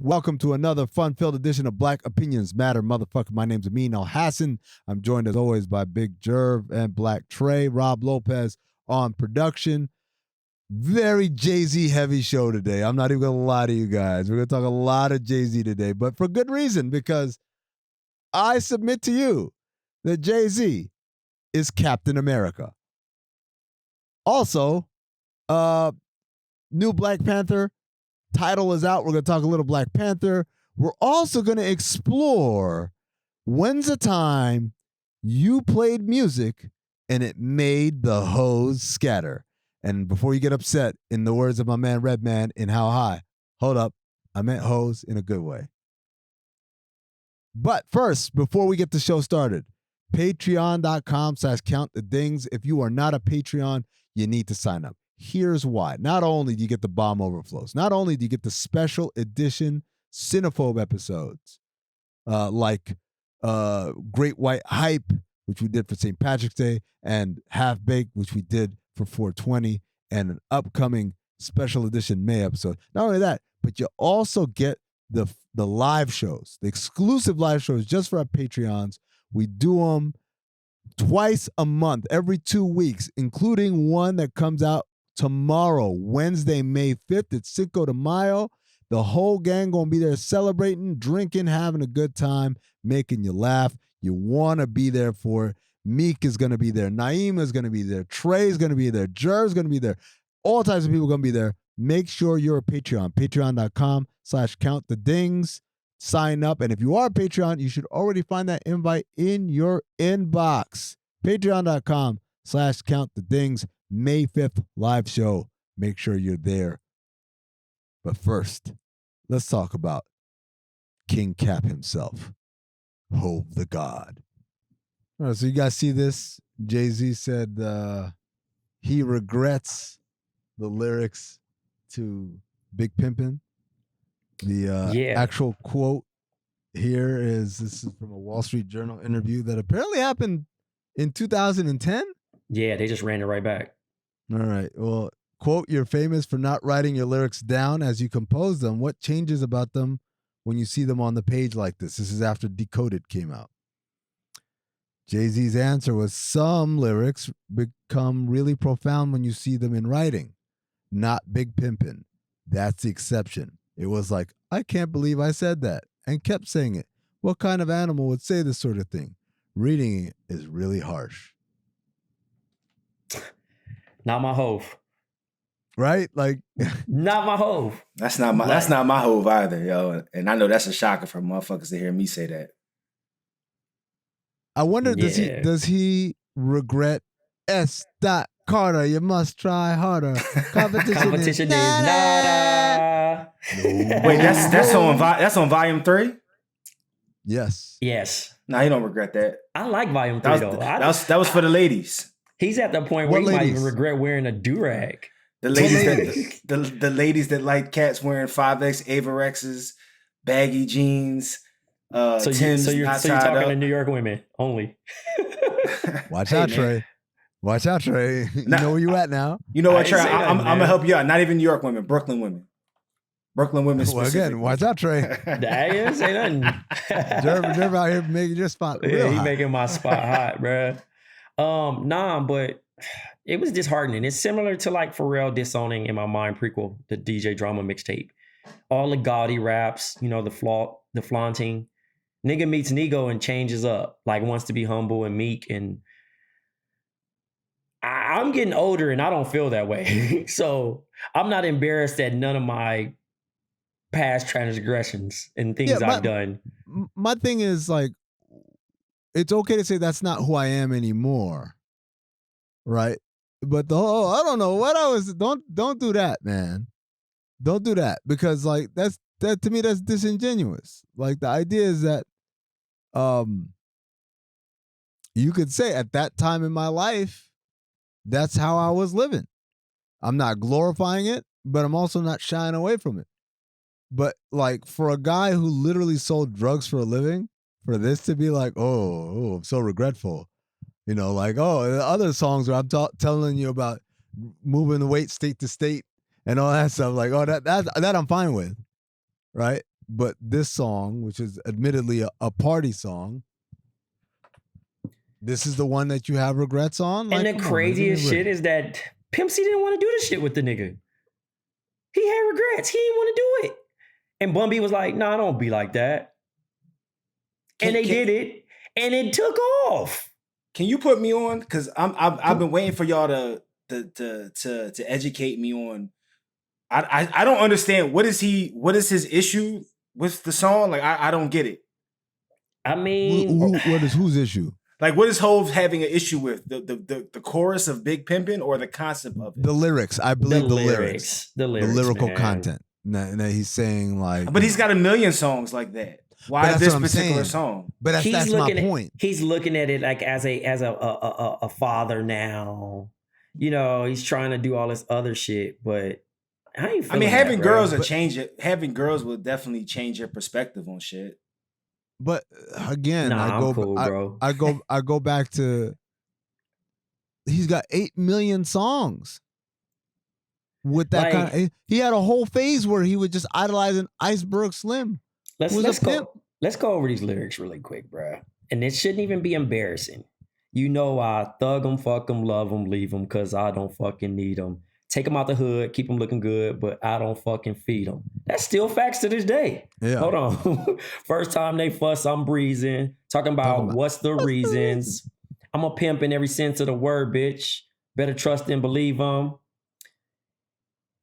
Welcome to another fun-filled edition of Black Opinions Matter, motherfucker. My name's Amin Al-Hassan. I'm joined as always by Blk Jerv and Blk Tray. Rob Lopez on production. Very Jay Z heavy show today. I'm not even gonna lie to you guys. We're gonna talk a lot of Jay Z today, but for good reason, because I submit to you that Jay Z is Captain America. Also, new Black Panther title is out. We're going to talk a little Black Panther. We're also going to explore when's the time you played music and it made the hoes scatter. And before you get upset, in the words of my man Redman in How High, hold up, I meant hoes in a good way. But first, before we get the show started, patreon.com/countthedings. If you are not a Patreon, you need to sign up. Here's why. Not only do you get the BOMM overflows, not only do you get the special edition Cinephobe episodes, like Great White Hype, which we did for St. Patrick's Day, and Half Baked, which we did for 420, and an upcoming special edition May episode. Not only that, but you also get the live shows, the exclusive live shows just for our Patreons. We do them twice a month, every 2 weeks, including one that comes out tomorrow, Wednesday, May 5th. It's Cinco de Mayo. The whole gang going to be there celebrating, drinking, having a good time, making you laugh. You want to be there for it. Meek is going to be there. Naeem is going to be there. Trey is going to be there. Jerv's going to be there. All types of people are going to be there. Make sure you're a Patreon. Patreon.com/countthedings. Sign up. And if you are a Patreon, you should already find that invite in your inbox. Patreon.com/countthedings. May 5th live show. Make sure you're there. But first, let's talk about King Cap himself, Hove the God. All right, so you guys see this? Jay Z said he regrets the lyrics to Big Pimpin'. The actual quote here this is from a Wall Street Journal interview that apparently happened in 2010. Yeah, they just ran it right back. All right. Well, quote, "You're famous for not writing your lyrics down as you compose them. What changes about them when you see them on the page like this?" This is after Decoded came out. Jay-Z's answer was, "Some lyrics become really profound when you see them in writing. Not Big Pimpin'. That's the exception. It was like, I can't believe I said that, and kept saying it. What kind of animal would say this sort of thing? Reading it is really harsh." Not my hove. Right? Like, not my hove. That's not my hove either, yo. And I know that's a shocker for motherfuckers to hear me say that. I wonder, does he regret S. Carter? You must try harder. Competition is nada. Wait, that's on volume 3? Yes. Nah, he don't regret that. I like volume 3 though. That was for the ladies. He's at the point where he might even regret wearing a do-rag. The ladies the ladies that like cats wearing 5X Avirexes, baggy jeans, Timbs. So you're talking to New York women only. Watch out, Trey. Watch out, Trey. You know where you at now. You know what, Trey? I'm gonna help you out. Not even New York women, Brooklyn women. Brooklyn women specifically. Well, again, watch out, Trey. I didn't say nothing. Jerv out here making your spot real hot. He making my spot hot, bruh. But it was disheartening. It's similar to like Pharrell disowning in my mind prequel, the DJ Drama mixtape. All the gaudy raps, the flaunting. Nigga meets Nego and changes up. Like wants to be humble and meek, and I'm getting older and I don't feel that way. So I'm not embarrassed at none of my past transgressions and things I've done. My thing is like, it's okay to say that's not who I am anymore, right? But the whole, I don't know what I was. Don't do that, man. Don't do that, because like that to me that's disingenuous. Like the idea is that, you could say at that time in my life, that's how I was living. I'm not glorifying it, but I'm also not shying away from it. But like for a guy who literally sold drugs for a living, for this to be like, oh, I'm so regretful. Like, oh, the other songs where I'm telling you about moving the weight state to state and all that stuff. Like, oh, that I'm fine with, right? But this song, which is admittedly a party song, this is the one that you have regrets on? And the craziest shit is that Pimp C didn't want to do this shit with the nigga. He had regrets. He didn't want to do it. And Bun B was like, nah, don't be like that. And they did it. And it took off. Can you put me on? Because I've been waiting for y'all to educate me on. I don't understand. What is his issue with the song? Like I don't get it. I mean, what is whose issue? Like, what is Hov having an issue with? The chorus of Big Pimpin' or the concept of it? The lyrics. I believe the lyrics. The lyrical man. content. Now he's saying like, but he's got a million songs like that. Why this particular song? But that's my point. He's looking at it like as a father now. You know, he's trying to do all this other shit, but I mean, having girls having girls will definitely change your perspective on shit. But again, I go back to he's got 8 million songs. With that kind he had a whole phase where he was just idolizing Iceberg Slim. Let's go over these lyrics really quick, bro. And it shouldn't even be embarrassing. You know, I thug them, fuck them, love them, leave them, cause I don't fucking need them. Take them out the hood, keep them looking good, but I don't fucking feed them. That's still facts to this day. Yeah. Hold on. First time they fuss, I'm breezing. Talking about what's the reasons. I'm a pimp in every sense of the word, bitch. Better trust and believe them.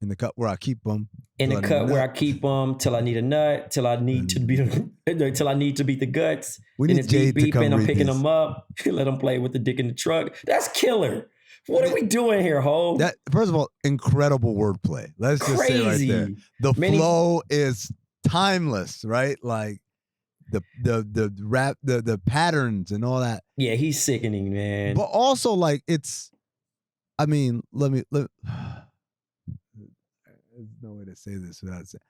In the cut where I keep them. In the cut where I keep them till I need a nut, till I need to beat the guts. We need Jay to come I'm read picking this. them up. Let them play with the dick in the truck. That's killer. What are we doing here, Ho? That first of all, incredible wordplay. Let's just say right there. The flow is timeless, right? Like the rap, the patterns and all that. Yeah, he's sickening, man. But also, like, it's. I mean, let there's no way to say this without saying.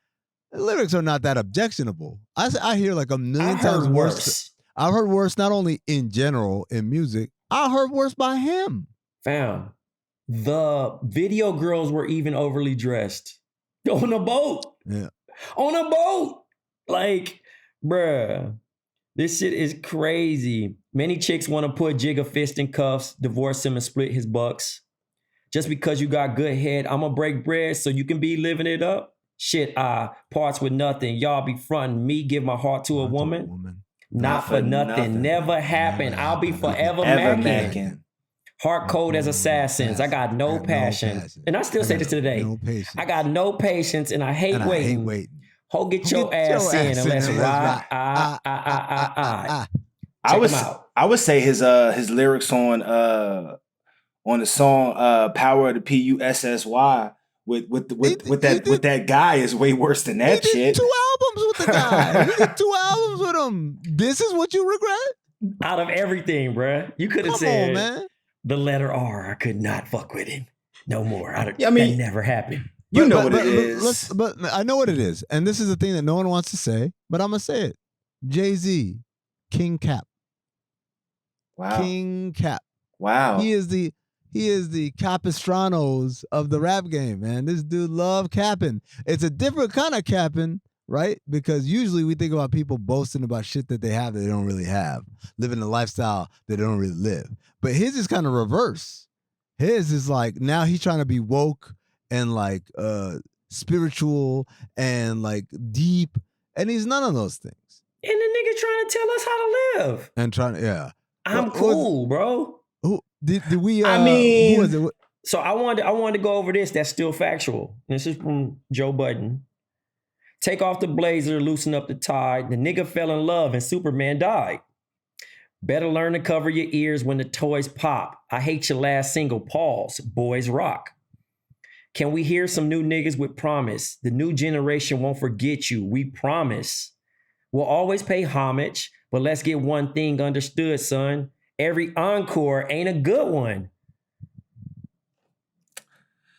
The lyrics are not that objectionable. I hear like a million times worse. I've heard worse, not only in general in music. I heard worse by him. Fam, the video girls were even overly dressed on a boat. Yeah, on a boat. Like, bruh, this shit is crazy. Many chicks want to put Jigga fist in cuffs, divorce him, and split his bucks. Just because you got good head, I'ma break bread so you can be living it up. Shit, I parts with nothing. Y'all be fronting me, give my heart to a woman. Not for nothing. Never happened. I'll be forever macking. Heart cold as assassins. I got no passion. And I still say this today. I got no patience and I hate waiting. Ho, get your ass in and let's ride. I would say his lyrics on the song "Power of the P-U-S-S-Y" with that guy is way worse than that he shit. Did 2 albums with the guy. He did 2 albums with him. This is what you regret? Out of everything, bruh. You could have said, on, man. The letter R, I could not fuck with him no more. That never happened. You know what it is. But I know what it is. And this is the thing that no one wants to say, but I'm going to say it. Jay Z, King Cap. Wow. King Cap. Wow. He is the Capistranos of the rap game, man. This dude love capping. It's a different kind of capping, right? Because usually we think about people boasting about shit that they have that they don't really have, living a lifestyle that they don't really live. But his is kind of reverse. His is like, now he's trying to be woke and like spiritual and like deep, and he's none of those things. And the nigga trying to tell us how to live. And I'm cool, bro. Who did we? I mean, who was it? So I wanted to go over this. That's still factual. This is from Joe Budden. Take off the blazer, loosen up the tie. The nigga fell in love and Superman died. Better learn to cover your ears when the toys pop. I hate your last single, pause. Boys rock. Can we hear some new niggas with promise? The new generation won't forget you. We promise. We'll always pay homage, but let's get one thing understood, son. Every encore ain't a good one.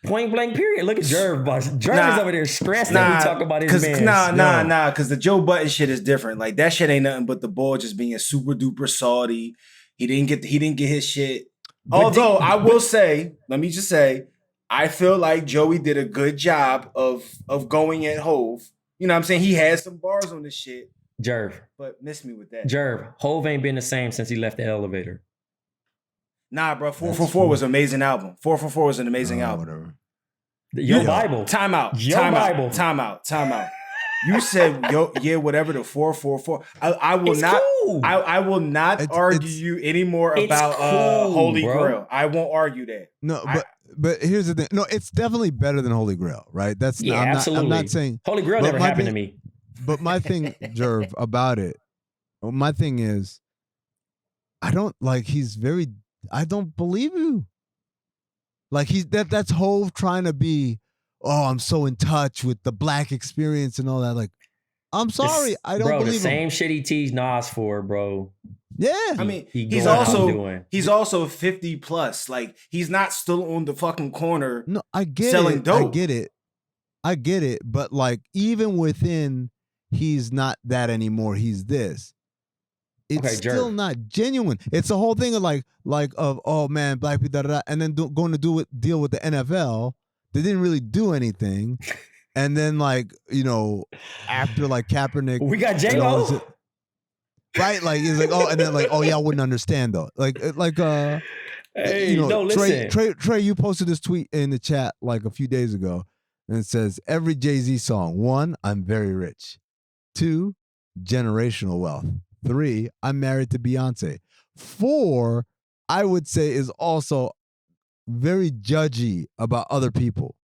Point blank period. Look at Jerv, boss. Jerv is over there stressed that we talk about his man. Because the Joe Budden shit is different. Like, that shit ain't nothing but the boy just being super duper salty. He didn't get his shit. Although I will say, let me just say, I feel like Joey did a good job of going at Hove You know what I'm saying? He had some bars on this shit, Jerv. but miss me with that. Jerv. Hove ain't been the same since he left the elevator. Nah, bro. 444 was an amazing album. 444 was an amazing album. Whatever. Your Bible. Time out. Your Bible. Time out. You said whatever the 444. I will It's not. cool. I will not argue you anymore about cool, Holy bro. Grail. I won't argue that. No, but here's the thing. No, it's definitely better than Holy Grail, right? That's absolutely. I'm not saying Holy Grail never happened to me. But my thing, Jerv, about it, my thing is, I don't believe you. Like that's Hove trying to be, oh, I'm so in touch with the black experience and all that. Like, I'm sorry, I don't believe the him. same shit he teased Nas for, bro. Yeah. I mean, he's also 50 plus. Like, he's not still on the fucking corner. No, I get selling it. dope. I get it. But like, even within, he's not that anymore. He's this. It's still not genuine. It's the whole thing of oh man, black people, and then going to deal with the NFL. They didn't really do anything, and then after Kaepernick, we got J-Lo. Right, like it's like, oh, and then oh yeah, I wouldn't understand though. Hey, no, listen. Trey, you posted this tweet in the chat like a few days ago, and it says every Jay Z song. 1, I'm very rich. 2, generational wealth. 3, I'm married to Beyonce. 4, I would say is also very judgy about other people.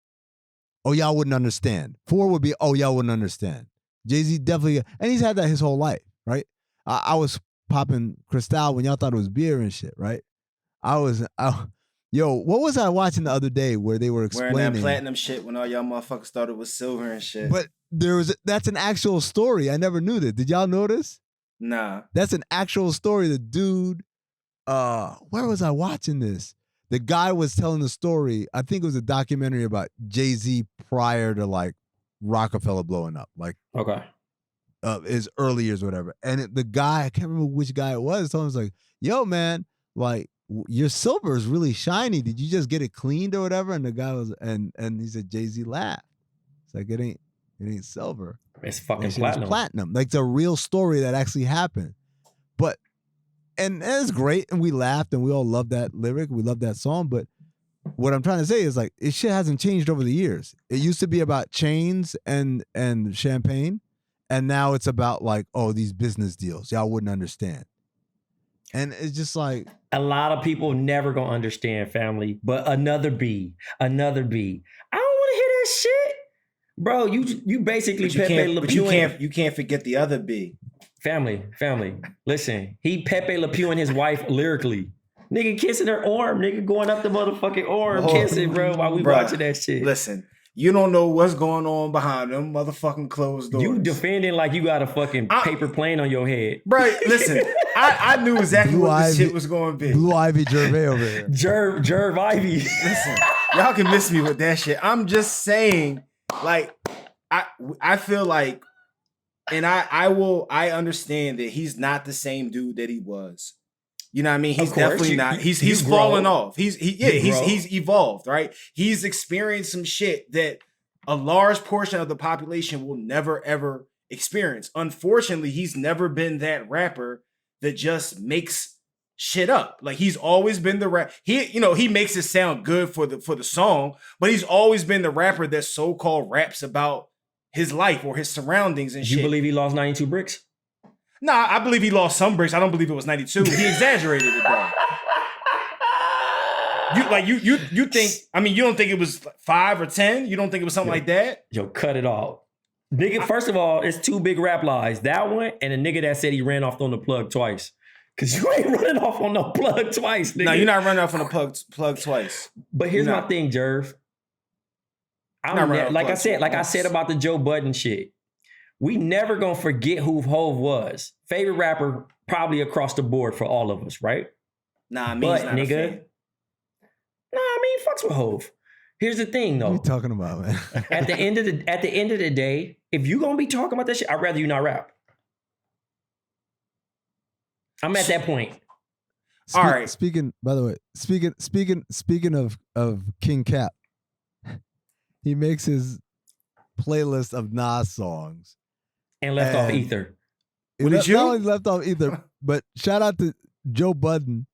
Oh, y'all wouldn't understand. 4 would be, oh, y'all wouldn't understand. Jay Z definitely, and he's had that his whole life, right? I was popping Cristal when y'all thought it was beer and shit, right? Yo, what was I watching the other day where they were explaining wearing that platinum shit when all y'all motherfuckers thought it was silver and shit? But that's an actual story. I never knew that. Did y'all notice? Nah. That's an actual story. The dude, where was I watching this? The guy was telling the story. I think it was a documentary about Jay Z prior to Rockefeller blowing up. Okay. His early years, whatever. And the guy, I can't remember which guy it was, told him, was like, yo, man, your silver is really shiny. Did you just get it cleaned or whatever? And the guy was, and he said, Jay Z laughed. It's like, it ain't silver. It's fucking platinum. It's platinum. Like, it's a real story that actually happened. But, and it's great, and we laughed, and we all loved that lyric. We loved that song. But what I'm trying to say is, it shit hasn't changed over the years. It used to be about chains and champagne. And now it's about these business deals. Y'all wouldn't understand. And it's just like, a lot of people never gonna understand, family. But another B. I don't want to hear that shit, bro. You basically Pepe Le Pew. You can't forget the other B. Family. Listen, he Pepe Le Pew and his wife lyrically. Nigga kissing her arm, nigga going up the motherfucking arm, kissing, bro, while we watching that shit. Listen. You don't know what's going on behind them motherfucking closed doors. You defending like you got a fucking paper plane on your head. Right, listen. I knew exactly what this shit was going to be. Blue Ivy Jerv over here. Jerv Ivy. Listen, y'all can miss me with that shit. I'm just saying, I feel like, and I understand that he's not the same dude that he was. You know what I mean? He's definitely not. He's fallen off. He's evolved, right? He's experienced some shit that a large portion of the population will never ever experience. Unfortunately, he's never been that rapper that just makes shit up. He's always been the rap. He makes it sound good for the song, but he's always been the rapper that so-called raps about his life or his surroundings and shit. You believe he lost 92 bricks? Nah, I believe he lost some bricks. I don't believe it was 92. He exaggerated it though. You think? I mean, you don't think it was 5 or 10? You don't think it was something like that? Yo, cut it off, nigga. First of all, it's 2 big rap lies. That one and a nigga that said he ran off on the plug twice. Cause you ain't running off on no plug twice, nigga. No, you're not running off on the plug twice. But here's my thing, Jerv. Like I said about the Joe Budden shit. We never gonna forget who Hove was. Favorite rapper probably across the board for all of us, right? Nah, I mean, not nigga. Nah, I mean, fucks with Hove. Here's the thing, though. What are you talking about, man? At the end of the day, if you gonna be talking about that shit, I'd rather you not rap. I'm at that point. All right. By the way, speaking of King Cap, he makes his playlist of Nas songs and left off Ether. Not only left off Ether, but shout out to Joe Budden.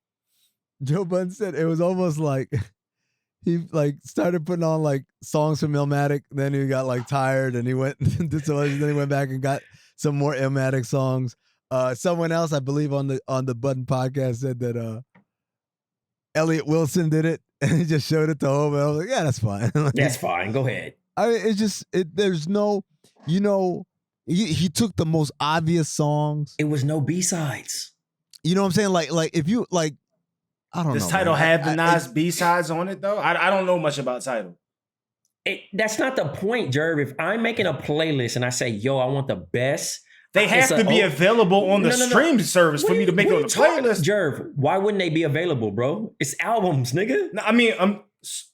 Joe Budden said it was almost like he like started putting on like songs from Illmatic, then he got like tired and he went and did some others, then he went back and got some more Illmatic songs. Someone else, I believe, on the Budden podcast said that Elliot Wilson did it and he just showed it to home. And I was like, yeah, that's fine. Like, that's fine. Go ahead. I mean, it's just there's no, he took the most obvious songs. It was no B-sides. You know what I'm saying? Like if you like, I don't know. Does Tidal have the Nas B-sides on it though? I don't know much about Tidal. That's not the point, Jerv. If I'm making a playlist and I say, yo, I want the best. They have to be available on the stream service for me to make it on the playlist. Jerv, why wouldn't they be available, bro? It's albums, nigga. No, I mean,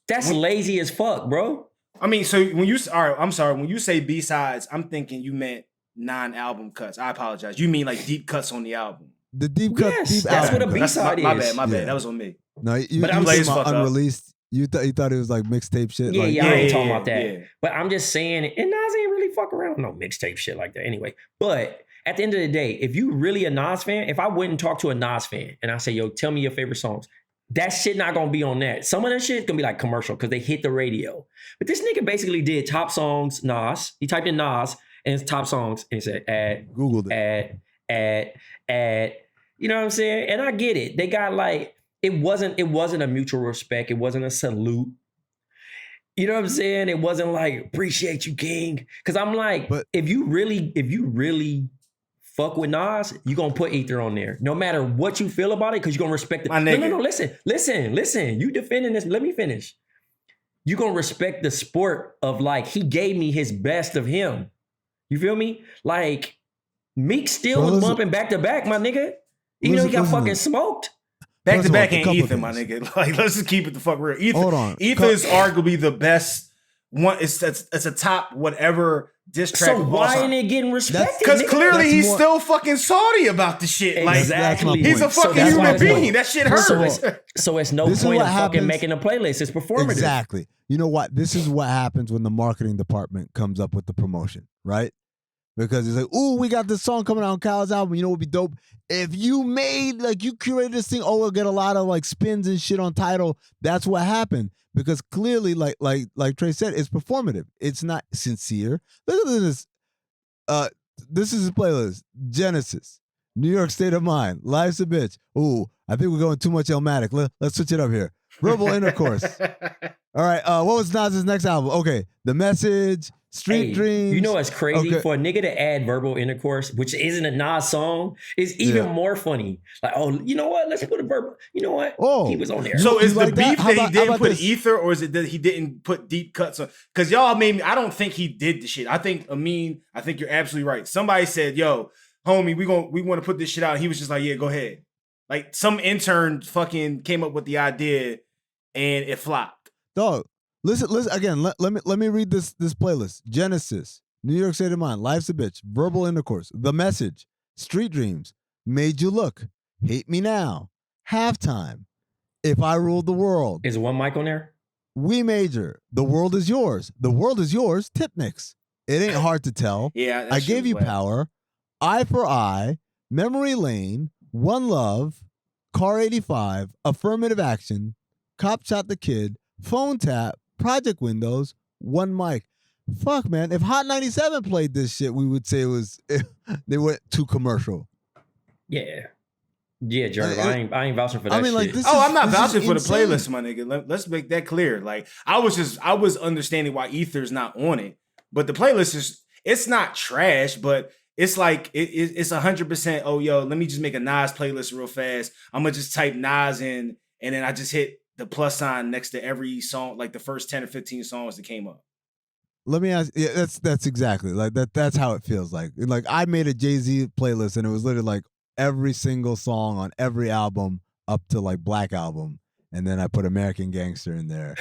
that's lazy as fuck, bro. I mean, so when you, all right, I'm sorry. When you say B-sides, I'm thinking you meant non-album cuts. I apologize. You mean like deep cuts on the album. The deep cut, yes, that's what a B-side is. My bad. That was on me. No, but I'm talking about unreleased. You thought it was like mixtape shit. Yeah, like, I ain't talking about that. Yeah. But I'm just saying, and Nas ain't really fuck around no mixtape shit like that anyway. But at the end of the day, if you really a Nas fan, if I wouldn't talk to a Nas fan and I say, yo, tell me your favorite songs, that shit not gonna be on that. Some of that shit gonna be like commercial because they hit the radio. But this nigga basically did top songs, Nas. He typed in Nas and his top songs and he said, Googled it. Add. You know what I'm saying? And I get it. They got like, it wasn't a mutual respect. It wasn't a salute. You know what I'm saying? It wasn't like, appreciate you, King. Cause I'm like, but if you really fuck with Nas, you gonna put Ether on there. No matter what you feel about it, cause you're gonna respect it. No, listen. You defending this, let me finish. You gonna respect the sport of like, he gave me his best of him. You feel me? Like, Meek still was bumping back to back, my nigga. Even though he got fucking smoked. Back to back ain't Ether, my nigga. Like, let's just keep it the fuck real. Ether, hold on. Ether is arguably the best one. It's a top whatever diss track. So why ain't it getting respected? Because clearly he's still fucking salty about the shit. Exactly. Like, he's a fucking human being. That shit hurts. So it's no point of fucking making a playlist. It's performative. Exactly. You know what? This is what happens when the marketing department comes up with the promotion, right? Because it's like, ooh, we got this song coming out on Kyle's album. You know what would be dope? If you made, like, you curated this thing, we'll get a lot of, like, spins and shit on Tidal. That's what happened. Because clearly, like Trey said, it's performative. It's not sincere. Look at this. This is his playlist. Genesis. New York State of Mind. Life's a Bitch. Ooh, I think we're going too much Illmatic. Let's switch it up here. Verbal Intercourse. All right, what was Nas's next album? Okay, The Message, Street Dreams. You know what's crazy? Okay. For a nigga to add verbal intercourse, which isn't a Nas song, is even more funny. Like, oh, you know what? Let's put a verbal. You know what? Oh, he was on there. So is the beef that he didn't put Ether, or is it that he didn't put deep cuts on? Because y'all made me, I don't think he did the shit. I think Amin, I think you're absolutely right. Somebody said, yo, homie, we want to put this shit out. And he was just like, yeah, go ahead. Like some intern fucking came up with the idea and it flopped. Dog. Listen again. Let me read this playlist. Genesis, New York State of Mind, Life's a Bitch, Verbal Intercourse, The Message, Street Dreams, Made You Look, Hate Me Now, Halftime, If I Ruled the World. Is one mic on there? We Major, The World Is Yours, The World Is Yours, Tipniks. It Ain't Hard to Tell. Yeah, I Gave You Power, Eye for Eye, Memory Lane, One Love, Car 85, Affirmative Action, Cop Shot the Kid, Phone Tap, Project Windows, One Mic. Fuck, man. If Hot 97 played this shit, we would say they went too commercial. Yeah, Jerv. I ain't vouching for that shit. Like, I'm not vouching for the playlist, my nigga. Let's make that clear. Like, I was understanding why Ether's not on it, but the playlist it's not trash, but it's like it's 100%. Oh, yo, let me just make a Nas playlist real fast. I'm gonna just type Nas in, and then I just hit the plus sign next to every song, like the first 10 or 15 songs that came up. Let me ask. Yeah, that's exactly like that. That's how it feels like. Like I made a Jay Z playlist, and it was literally like every single song on every album up to like Black Album, and then I put American Gangster in there,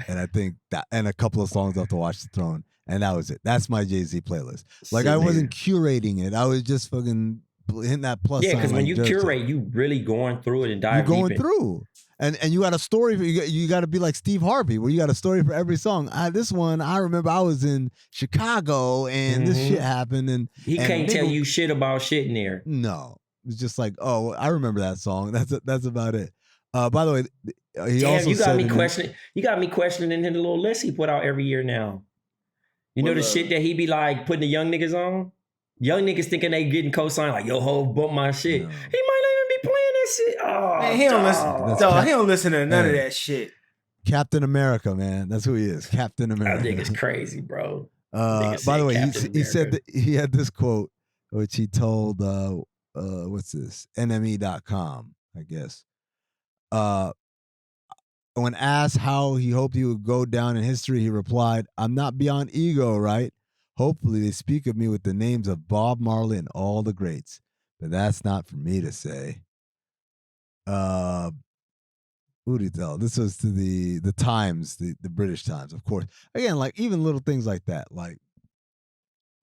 and I think that, and a couple of songs up to Watch the Throne, and that was it. That's my Jay Z playlist. Like I wasn't curating it. I was just fucking hitting that plus Yeah, sign. because when like you Jerv said. curate, you really going through it and You're dive going deep in. through. And you got a story. You got to be like Steve Harvey, where you got a story for every song. This one, I remember I was in Chicago and this shit happened. And He and can't nigga- tell you shit about shit in there. No, it's just like, oh, I remember that song. That's about it. By the way, he Damn, also you got said me in questioning. You got me questioning in the little list he put out every year now. You know Well, the shit that he be like putting the young niggas on? Young niggas thinking they getting co-signed like, yo, ho, bump my shit. No. He might not even be playing that shit. Oh, Man, he don't dog. listen. He don't listen to none of Hey. that shit. Captain America, man. That's who he is. Captain That America. nigga's crazy, bro. By said the way, Captain he said America. that he had this quote, which he told, what's this? NME.com, I guess. When asked how he hoped he would go down in history, he replied, "I'm not beyond ego, right? Hopefully they speak of me with the names of Bob Marley and all the greats. But that's not for me to say." Who did he tell? This was to the Times, the British Times, of course. Again, like even little things like that. Like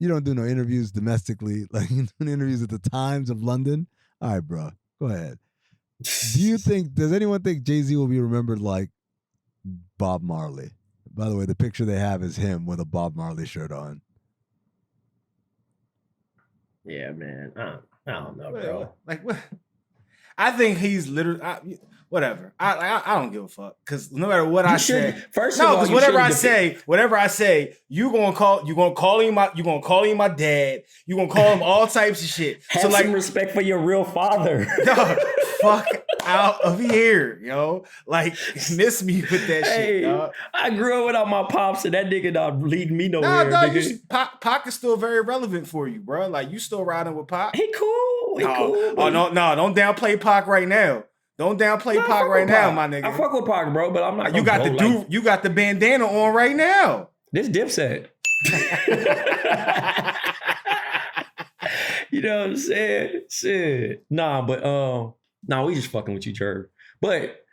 you don't do no interviews domestically, like you do interviews at the Times of London. All right, bro. Go ahead. Does anyone think Jay Z will be remembered like Bob Marley? By the way, the picture they have is him with a Bob Marley shirt on. Yeah, man. I don't know, bro. Like what? I think he's literally whatever. I don't give a fuck because no matter what I say, First of all, because you whatever shouldn't I say, you gonna call him my dad. You gonna call him all types of shit. Have so like, some respect for your real father. dog, fuck out of here, yo. Like, miss me with that shit, dog. I grew up without my pops, and that nigga not leading me nowhere. Nah, dog, nigga. Pac is still very relevant for you, bro. Like, you still riding with Pac. He cool. He cool. Oh, no, don't downplay Pac right now. Don't downplay Pac right now, my nigga. I fuck with Pac, bro, but I'm not. You got you got the bandana on right now. This Dipset. You know what I'm saying? Shit. Nah, but we just fucking with you, Jerv. But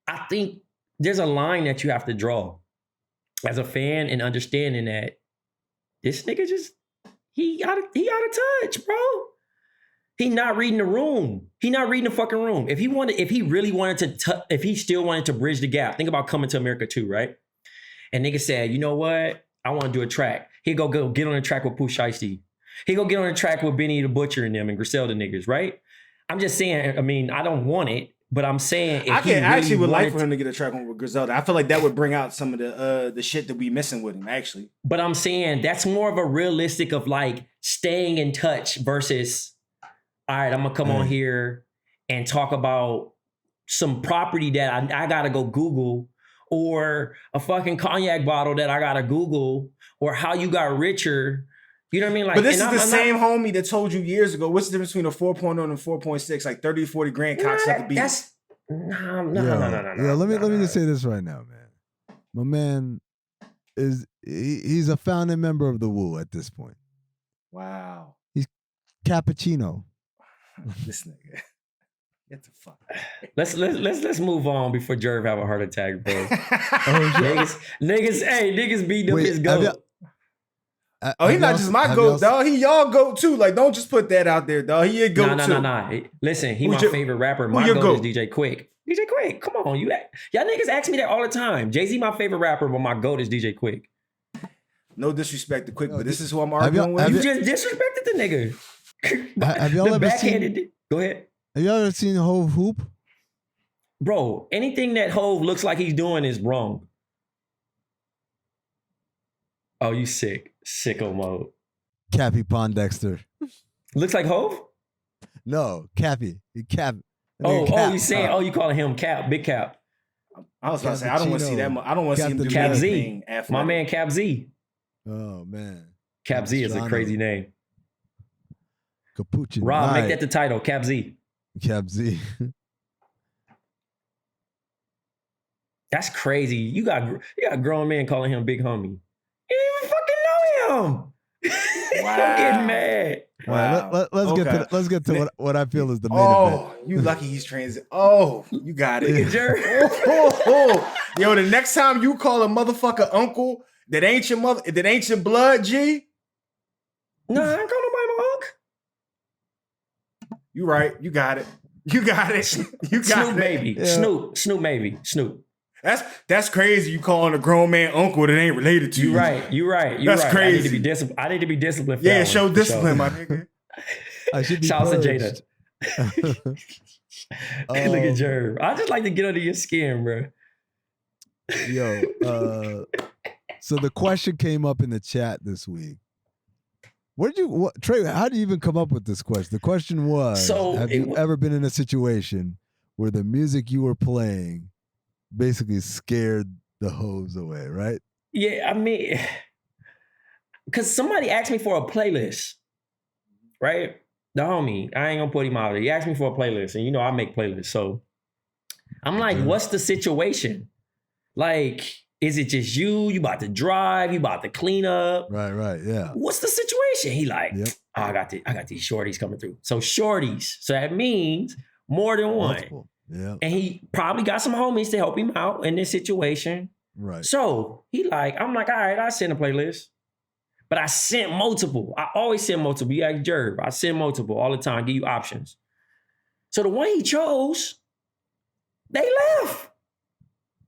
I think there's a line that you have to draw as a fan and understanding that this nigga just he out of touch, bro. He not reading the room. He not reading the fucking room. If he still wanted to bridge the gap, think about Coming to America 2, right? And nigga said, you know what? I want to do a track. He go get on the track with Pooh Shiesty. He go get on the track with Benny the Butcher and them and Griselda niggas, right? I'm just saying, I mean, I don't want it, but I'm saying if I actually would like for him to get a track on with Griselda. I feel like that would bring out some of the shit that we missing with him, actually. But I'm saying that's more of a realistic of like staying in touch versus, all right, I'm gonna come on here and talk about some property that I gotta go Google, or a fucking cognac bottle that I gotta Google, or how you got richer. You know what I mean? Like, but this is the same homie that told you years ago, what's the difference between a 4.0 and a 4.6? Like 30 to 40 grand cocksucker beat. That's no. Yeah, let me just say this right now, man. My man he's a founding member of the Wu at this point. Wow. He's cappuccino. This nigga. Get the fuck. Let's move on before Jerv have a heart attack, bro. Niggas beating up his goat. He's not just my goat, dog. He y'all goat too. Like, don't just put that out there, dog. He a goat too. Nah. Listen, he my favorite rapper. My goat is DJ Quick. DJ Quick, come on, y'all niggas ask me that all the time. Jay Z my favorite rapper, but my goat is DJ Quick. No disrespect to Quick, but this is who I'm arguing with. You just disrespected the nigga. Have y'all ever seen? Go ahead. Have y'all ever seen Hove hoop? Bro, anything that Hove looks like he's doing is wrong. Oh, you sick. Sicko mode. Cappy Pondexter. Looks like Hove? No, Cappy. Cap. You saying, you calling him Cap, Big Cap. I was about to say, I don't want to see that. I don't want to see him do Cap anything. Z. My man Cap Z. Oh, man. Cap Z is a crazy name. Capuchin. Rob, make that the title, Cap Z. Cap Z. That's crazy. You got a grown man calling him Big Homie. You didn't even fucking know him. Wow. I'm getting mad. Wow. Let's get to what I feel is the main event. You lucky he's transit. Oh, you got it. Jerv. Yo, the next time you call a motherfucker uncle that ain't your mother, that ain't your blood, G. No, I ain't call nobody my uncle. You right. You got it. You got it. You got Snoop, it. maybe. Yeah. Snoop, maybe. Snoop. That's crazy. You calling a grown man uncle that ain't related to you. You right. That's right. crazy. I need to be disciplined. I need to be disciplined. For Yeah, that show one, for discipline, sure. my nigga. I should be Shouts to purged. Look at Jerv. I just like to get under your skin, bro. Yo, so the question came up in the chat this week. Trey, how did you even come up with this question? The question was, have you ever been in a situation where the music you were playing basically scared the hoes away, right? Yeah, I mean, because somebody asked me for a playlist, right? The homie, I ain't gonna put him out there. He asked me for a playlist, and you know I make playlists. So I'm like, what's the situation? Like, is it just you? You about to drive? You about to clean up? Right, yeah. What's the situation? He like, Yep. oh, I got these shorties coming through. So shorties. So that means more than one. Multiple. Yeah. And he probably got some homies to help him out in this situation. Right. So I'm like, all right, I send a playlist. But I sent multiple. I always send multiple. You ask Jerv, I send multiple all the time, give you options. So the one he chose, they left.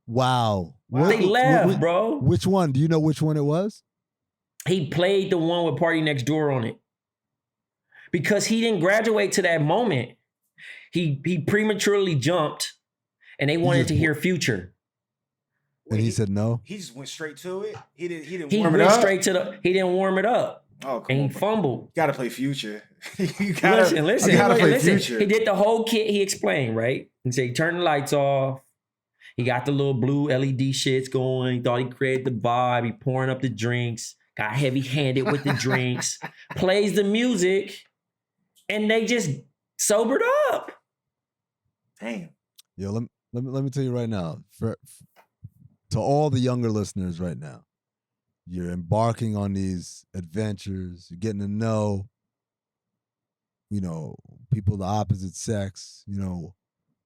Wow. They left, bro. Which one? Do you know which one it was? He played the one with Party Next Door on it. Because he didn't graduate to that moment. He prematurely jumped and they wanted to hear Future. And he said no. He just went straight to it. He didn't He warm it went up. straight to he didn't warm it up. Oh, come and on, he fumbled. You gotta play Future. You gotta Listen. Future. He did the whole kit. He explained, right? He said he turned the lights off. He got the little blue LED shits going. He thought he created the vibe. He pouring up the drinks. Got heavy-handed with the drinks. Plays the music, and they just sobered up. Damn. Yo, let me tell you right now. To all the younger listeners right now, you're embarking on these adventures. You're getting to know, people of the opposite sex,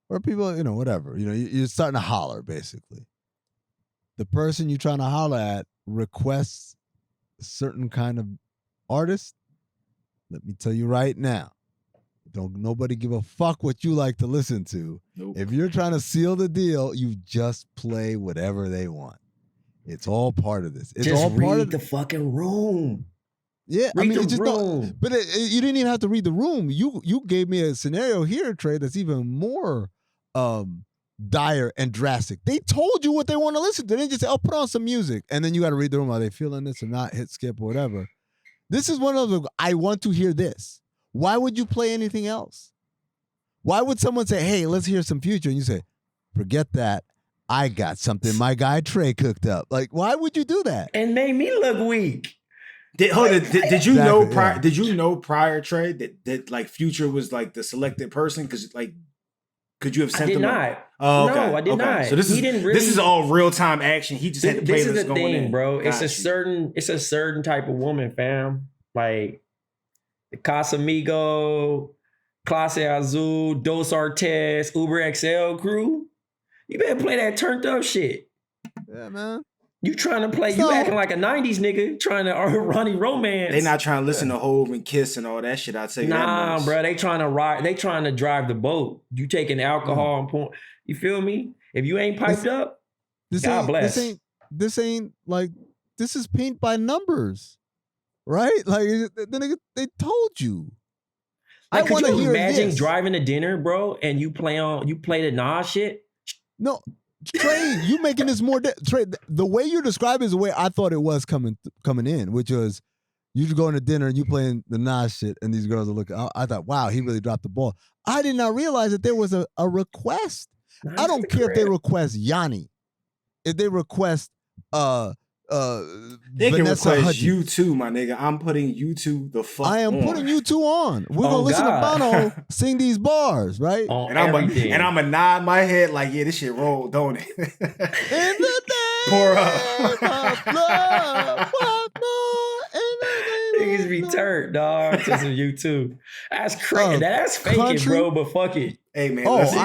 or people, whatever. You're starting to holler, basically. The person you're trying to holler at requests a certain kind of artist. Let me tell you right now, don't nobody give a fuck what you like to listen to. Nope. If you're trying to seal the deal, you just play whatever they want. It's all part of this. It's just all part read of the fucking room. Yeah, Read the it's just room. but you didn't even have to read the room. You gave me a scenario here, Trey, that's even more dire and drastic. They told you what they want to listen to. They didn't just say, "Oh, put on some music," and then you got to read the room. Are they feeling this or not? Hit skip or whatever. This is one of those. I want to hear this. Why would you play anything else? Why would someone say, "Hey, let's hear some Future," and you say, "Forget that. I got something my guy Trey cooked up." Like, why would you do that? And made me look weak. Did you Exactly, know prior? yeah. Did you know prior, Trey, that like Future was like the selected person? Because like, could you have sent I did him? not. Oh, okay. No, I did not. So this is all real time action. He just had the This playlist is the going thing, in. bro. Got It's a certain type of woman, fam. Like the Casamigo, Clase Azul, Dos Artes, Uber XL crew. You better play that turned up shit. Yeah, man. You trying to play, So- you acting like a 90s nigga trying to Ronnie Romance. They not trying to listen to Hove and Kiss and all that shit. I'd say Nah, that bro. They trying to ride. They trying to drive the boat. You taking alcohol and point. You feel me? If you ain't piped up, God bless. This ain't like, this is paint by numbers, right? Like, they told you. Like, could wanna you hear imagine this. driving to dinner, bro, and you play the Nas shit? No, Trey, you making this more. Trey, the way you describe it is the way I thought it was coming in, which was you going to dinner and you playing the Nas shit, and these girls are looking. I thought, wow, he really dropped the ball. I did not realize that there was a request. I don't care if they request Yanni, if they request They can Vanessa request Hudgens. you too, my nigga. I'm putting you two the fuck I am on. putting you two on. We're gonna Oh, listen God. to Bono sing these bars, right? On And I'm everything. a nod my head like, yeah, this shit rolled, don't it? In the name Pour up. of love, what more? In the name Niggas of be love. turned, dog. To some YouTube. That's crazy. That's fake it, country? bro. But fuck it. Hey man, Oh, listen.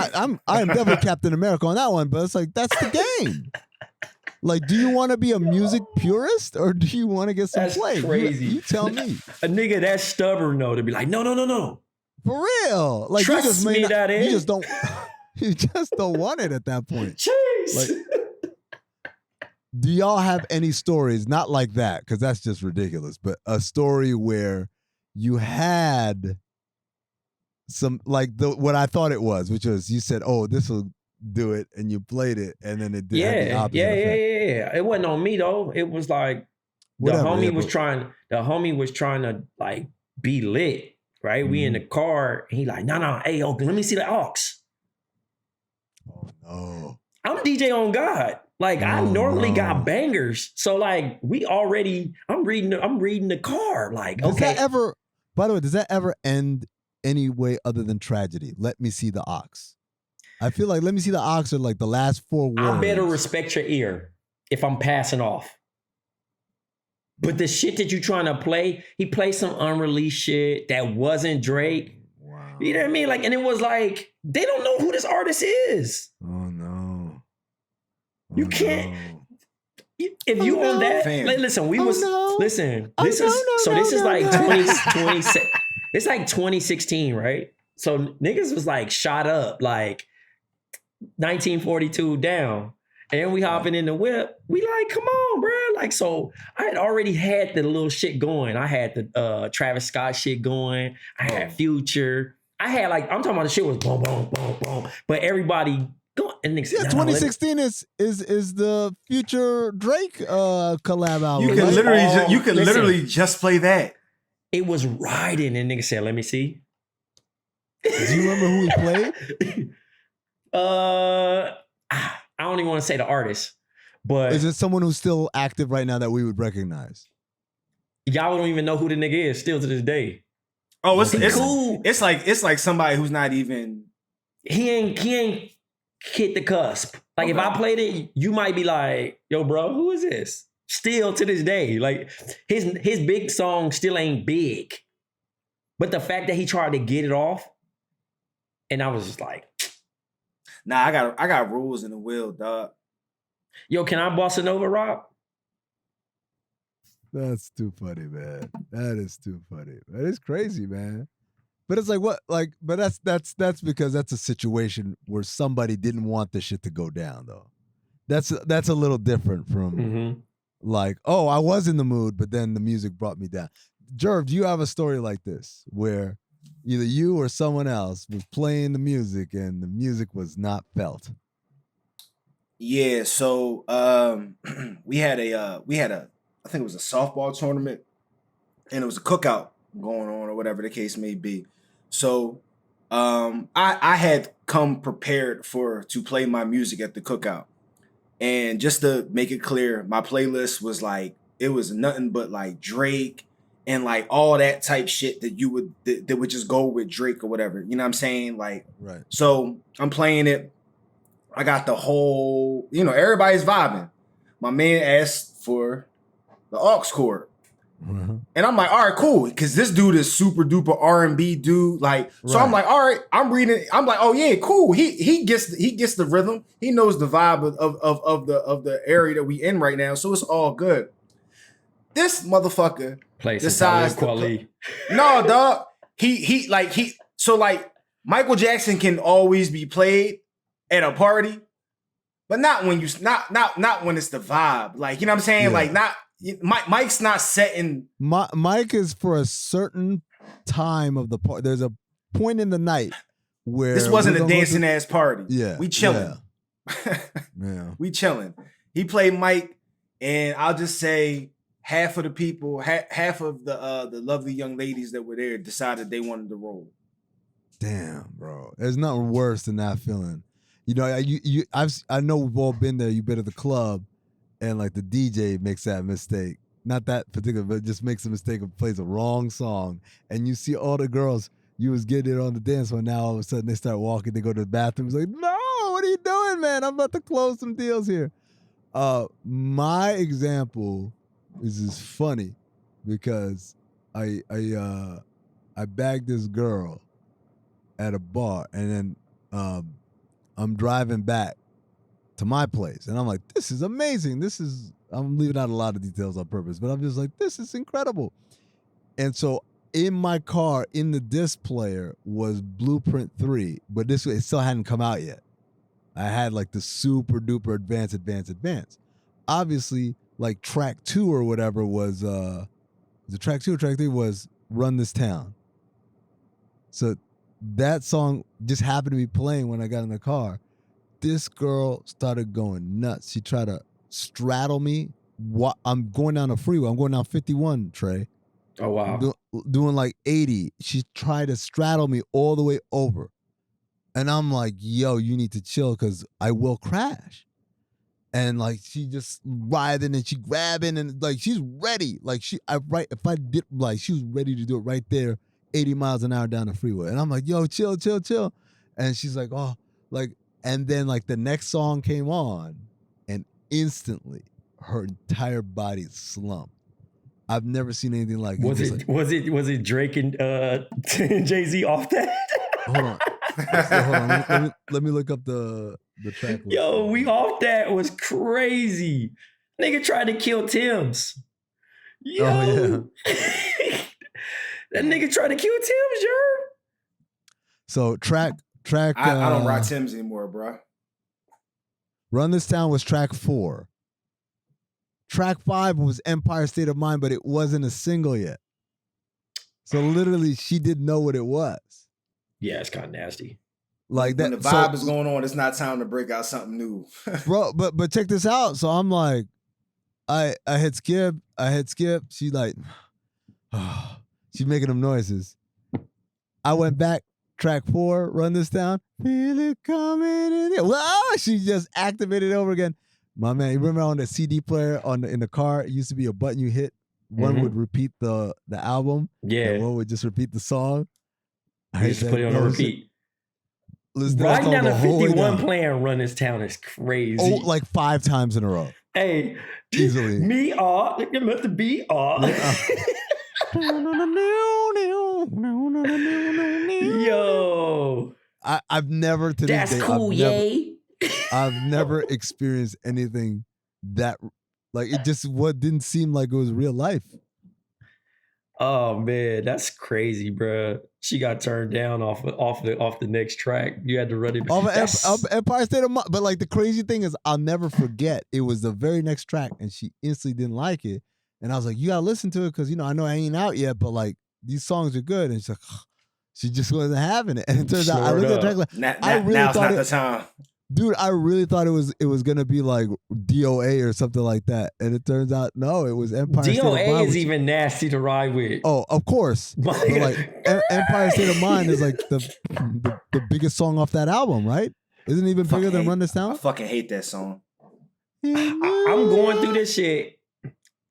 I am definitely Captain America on that one, but it's like that's the game. Like, do you want to be a music purist or do you want to get some That's play? crazy. You tell me. A nigga that's stubborn though to be like, no. For real. Like Trust you just me, that you is. just don't you just don't want it at that point. Jeez. Like, do y'all have any stories, not like that, because that's just ridiculous, but a story where you had some, like what I thought it was, which was you said, oh, this will do it, and you played it, and then it did had the opposite effect. Yeah. It wasn't on me though. It was like the homie was trying to like be lit, right? We in the car, and he like, no, hey, yo, let me see the aux. Oh no. I'm DJ on God. Like I normally got bangers. So like I'm reading the car. Like, does okay. That ever, by the way, does that ever end any way other than tragedy? Let me see the ox. I feel like let me see the ox are like the last 4 words. I better respect your ear if I'm passing off. But the shit that you trying to play, he played some unreleased shit that wasn't Drake. Wow. You know what I mean? Like, and it was like, they don't know who this artist is. Oh no. You can't. If you on that, like, listen, we was listen. This is like 2020. It's like 2016, right? So niggas was like shot up, like 1942 down, and then we hopping in the whip. We like, come on, bro. Like, so I had already had the little shit going. I had the Travis Scott shit going. I had Future. I had like, I'm talking about the shit was boom, boom, boom, boom. But everybody. And niggas, 2016 is the Future Drake collab album. You can literally just play that. It was riding, and niggas said, "Let me see." Do you remember who he played? I don't even want to say the artist, but is it someone who's still active right now that we would recognize? Y'all don't even know who the nigga is still to this day. Oh, it's cool. It's like somebody who's not even. He ain't hit the cusp. Like if I played it, you might be like, "Yo, bro, who is this?" Still to this day, like his big song still ain't big, but the fact that he tried to get it off, and I was just like, "Nah, I got rules in the wheel, dog." Yo, can I boss it over, Rob? That's too funny, man. That is too funny. That is crazy, man. But it's like what, like, but that's because that's a situation where somebody didn't want the shit to go down, though. That's a little different from like, oh, I was in the mood, but then the music brought me down. Jerv, do you have a story like this where either you or someone else was playing the music and the music was not felt? Yeah, so we had a I think it was a softball tournament, and it was a cookout going on or whatever the case may be. So I had come prepared to play my music at the cookout. And just to make it clear, my playlist was like, it was nothing but like Drake and like all that type shit that would just go with Drake or whatever. You know what I'm saying? Like, right. So I'm playing it. I got the whole, everybody's vibing. My man asked for the aux chord. And I'm like, all right, cool, because this dude is super duper R&B dude. Like, so I'm like, all right, I'm reading. I'm like, oh yeah, cool. He gets the rhythm. He knows the vibe of the area that we in right now. So it's all good. This motherfucker decides to play. No, dog. So Michael Jackson can always be played at a party, but not when not when it's the vibe. Like, you know what I'm saying? Yeah. Like, not. Mike's not setting. Mike is for a certain time of the party. There's a point in the night where this wasn't a dancing ass party. Yeah, we chilling. Yeah, we chilling. He played Mike, and I'll just say half of the people, half of the lovely young ladies that were there decided they wanted to roll. Damn, bro, there's nothing worse than that feeling. I know we've all been there. You've been at the club. And like the DJ makes that mistake, not that particular, but just makes a mistake and plays a wrong song. And you see all the girls you was getting it on the dance floor. Now all of a sudden they start walking, they go to the bathroom. It's like, no, what are you doing, man? I'm about to close some deals here. My example is funny because I bagged this girl at a bar, and then I'm driving back to my place, and I'm like, this is amazing. I'm leaving out a lot of details on purpose, but I'm just like, this is incredible. And so in my car, in the disc player, was Blueprint 3, but it still hadn't come out yet. I had like the super duper advanced. Obviously, like track 2 or whatever was the track 2 or track 3 was Run This Town. So that song just happened to be playing when I got in the car. This girl started going nuts. She tried to straddle me. I'm going down the freeway. I'm going down 51, Trey. Oh, wow. Doing like 80. She tried to straddle me all the way over. And I'm like, yo, you need to chill because I will crash. And like she just writhing and she grabbing and like she's ready. Like she was ready to do it right there, 80 miles an hour down the freeway. And I'm like, yo, chill. And she's like, oh, like, and then like the next song came on and instantly her entire body slumped. I've never seen anything like it. Was it Drake and Jay Z off that? Hold on. Hold on. Let me look up the track list. Yo, we off that was crazy. Nigga tried to kill Tim's. Yo. Oh, yeah. That nigga tried to kill Tim's, Jerv. So track. I don't rock Tim's anymore, bro. Run This Town was track 4. Track 5 was Empire State of Mind, but it wasn't a single yet. So literally, she didn't know what it was. Yeah, it's kind of nasty. Like that. When the vibe is going on, it's not time to break out something new, bro. But check this out. So I'm like, I hit skip. She like, she's making them noises. I went back. Track 4, Run This Down. Feel it coming in here. Well, she just activated it over again. My man, you remember on the CD player in the car, it used to be a button you hit. One would repeat the album. Yeah. And one would just repeat the song. I used to put it on a repeat. Right down to 51 playing Run This Town is crazy. Oh, like 5 times in a row. Hey. Easily. Me all. Look at the beat all. Yo. I've never to That's this day. Cool, yay. I've never experienced anything that like it just didn't seem like it was real life. Oh man, that's crazy, bro. She got turned down off the next track. You had to run it off Empire State of Mind. But like the crazy thing is, I'll never forget. It was the very next track, and she instantly didn't like it. And I was like, "You gotta listen to it because I know I ain't out yet, but like these songs are good." And she's like, she just wasn't having it. And it turns out I looked at the track like, now's not the time. Dude, I really thought it was gonna be like DOA or something like that, and it turns out no, it was Empire State of Mind. DOA is even nasty to ride with. Oh, of course. But like Empire State of Mind is like the biggest song off that album, right? Isn't it even bigger than Run This Town? I fucking hate that song. I'm going through this shit.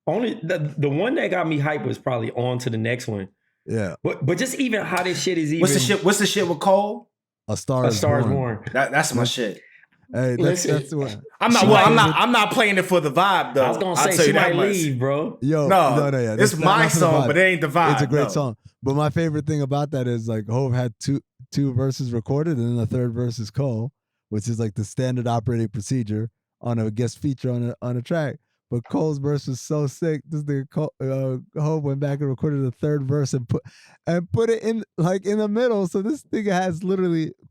Only the one that got me hyped was probably On to the Next one. Yeah, but just even how this shit is even. What's the shit with Cole? A Star Is Born. That's my shit. Hey, that's the one. I'm not playing it for the vibe though. I was gonna say she might leave, bro. Yo, no, yeah. It's my song, but it ain't the vibe. It's a great song. But my favorite thing about that is like Hov had two verses recorded, and then the third verse is Cole, which is like the standard operating procedure on a guest feature on a track. But Cole's verse was so sick. This nigga Hov went back and recorded the third verse and put it in like in the middle. So this nigga has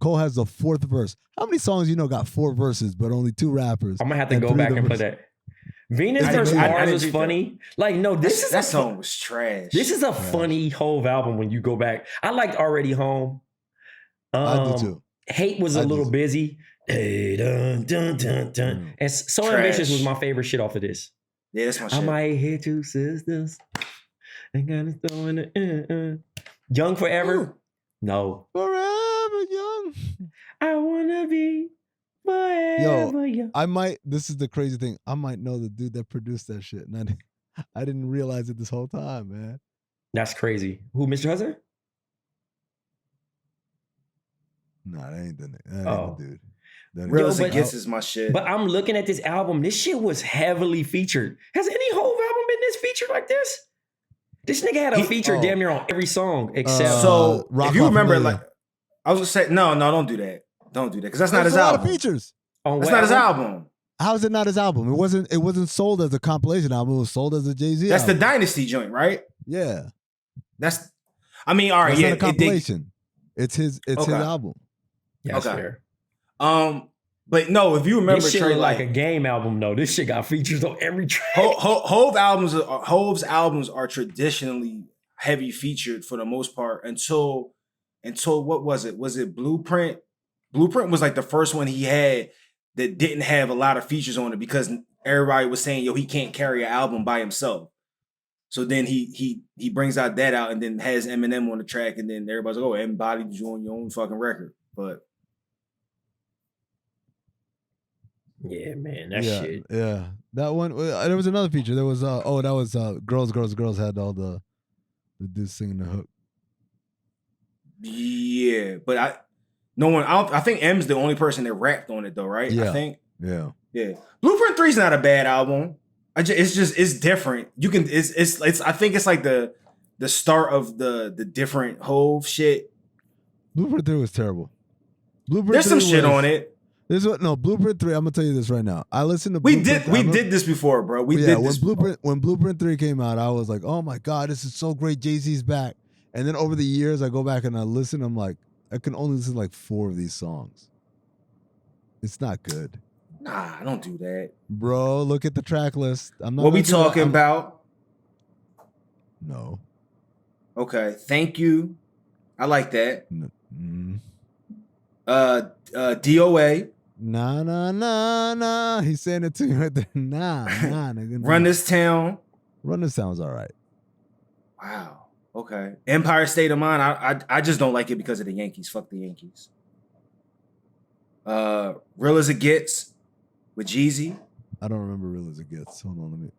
Cole has the 4th verse. How many songs got 4 verses but only 2 rappers? I'm gonna have to go back and play that. Venus vs. Mars was funny. Like no, that song was trash. This is a funny Hov album when you go back. I liked Already Home. I do too. Hate was a little busy. Hey, dun, dun, dun, dun. And So Trash. Ambitious was my favorite shit off of this. Yeah, that's my shit. I might hit 2 sisters. And gotta throw in the Young Forever? Ooh. No. Forever young. I wanna be forever young. This is the crazy thing. I might know the dude that produced that shit. And I didn't realize it this whole time, man. That's crazy. Who, Mr. Hudson? Nah, that ain't the dude. Real Gets is my shit. But I'm looking at this album. This shit was heavily featured. Has any Hov album been this featured like this? This nigga had a feature damn near on every song except. So if you remember, like, I was gonna say, no, don't do that. Don't do that because that's not his album. A lot of features. That's not his album. How is it not his album? It wasn't sold as a compilation album. It was sold as a Jay Z. That's album. the Dynasty joint, right? Yeah. That's I mean, all right, That's yeah, not a compilation. It's his album. Yeah, that's Okay. fair. But no, if you remember, This shit Trey, look like a game album though. This shit got features on every track. Hove's albums are traditionally heavy featured for the most part until what was it? Was it Blueprint? Blueprint was like the first one he had that didn't have a lot of features on it because everybody was saying, yo, he can't carry an album by himself. So then he brings out that out and then has Eminem on the track, and then everybody's like, oh, everybody you on your own fucking record. But yeah, man, that shit. Yeah, that one. There was another feature. There was that was girls had all the dudes singing the hook. Yeah, but I think M's the only person that rapped on it though, right? Yeah. I think. Yeah. Blueprint 3 is not a bad album. It's different. You can it's I think it's like the start of the different Hove shit. Blueprint 3 was terrible. There's some shit on it. Blueprint 3, I'm gonna tell you this right now. I listened to We did this before, bro. When Blueprint 3 came out, I was like, oh my God, this is so great. Jay Z's back. And then over the years, I go back and I listen. I'm like, I can only listen to like 4 of these songs. It's not good. Nah, don't do that. Bro, look at the track list. I'm not. What we talking about? No. Okay, thank you. I like that. DOA. Nah. He's saying it to you right there. Nah. Run This Town. Run This Town's all right. Wow. Okay. Empire State of Mind. I just don't like it because of the Yankees. Fuck the Yankees. Real as It Gets with Jeezy. I don't remember Real as It Gets. Hold on,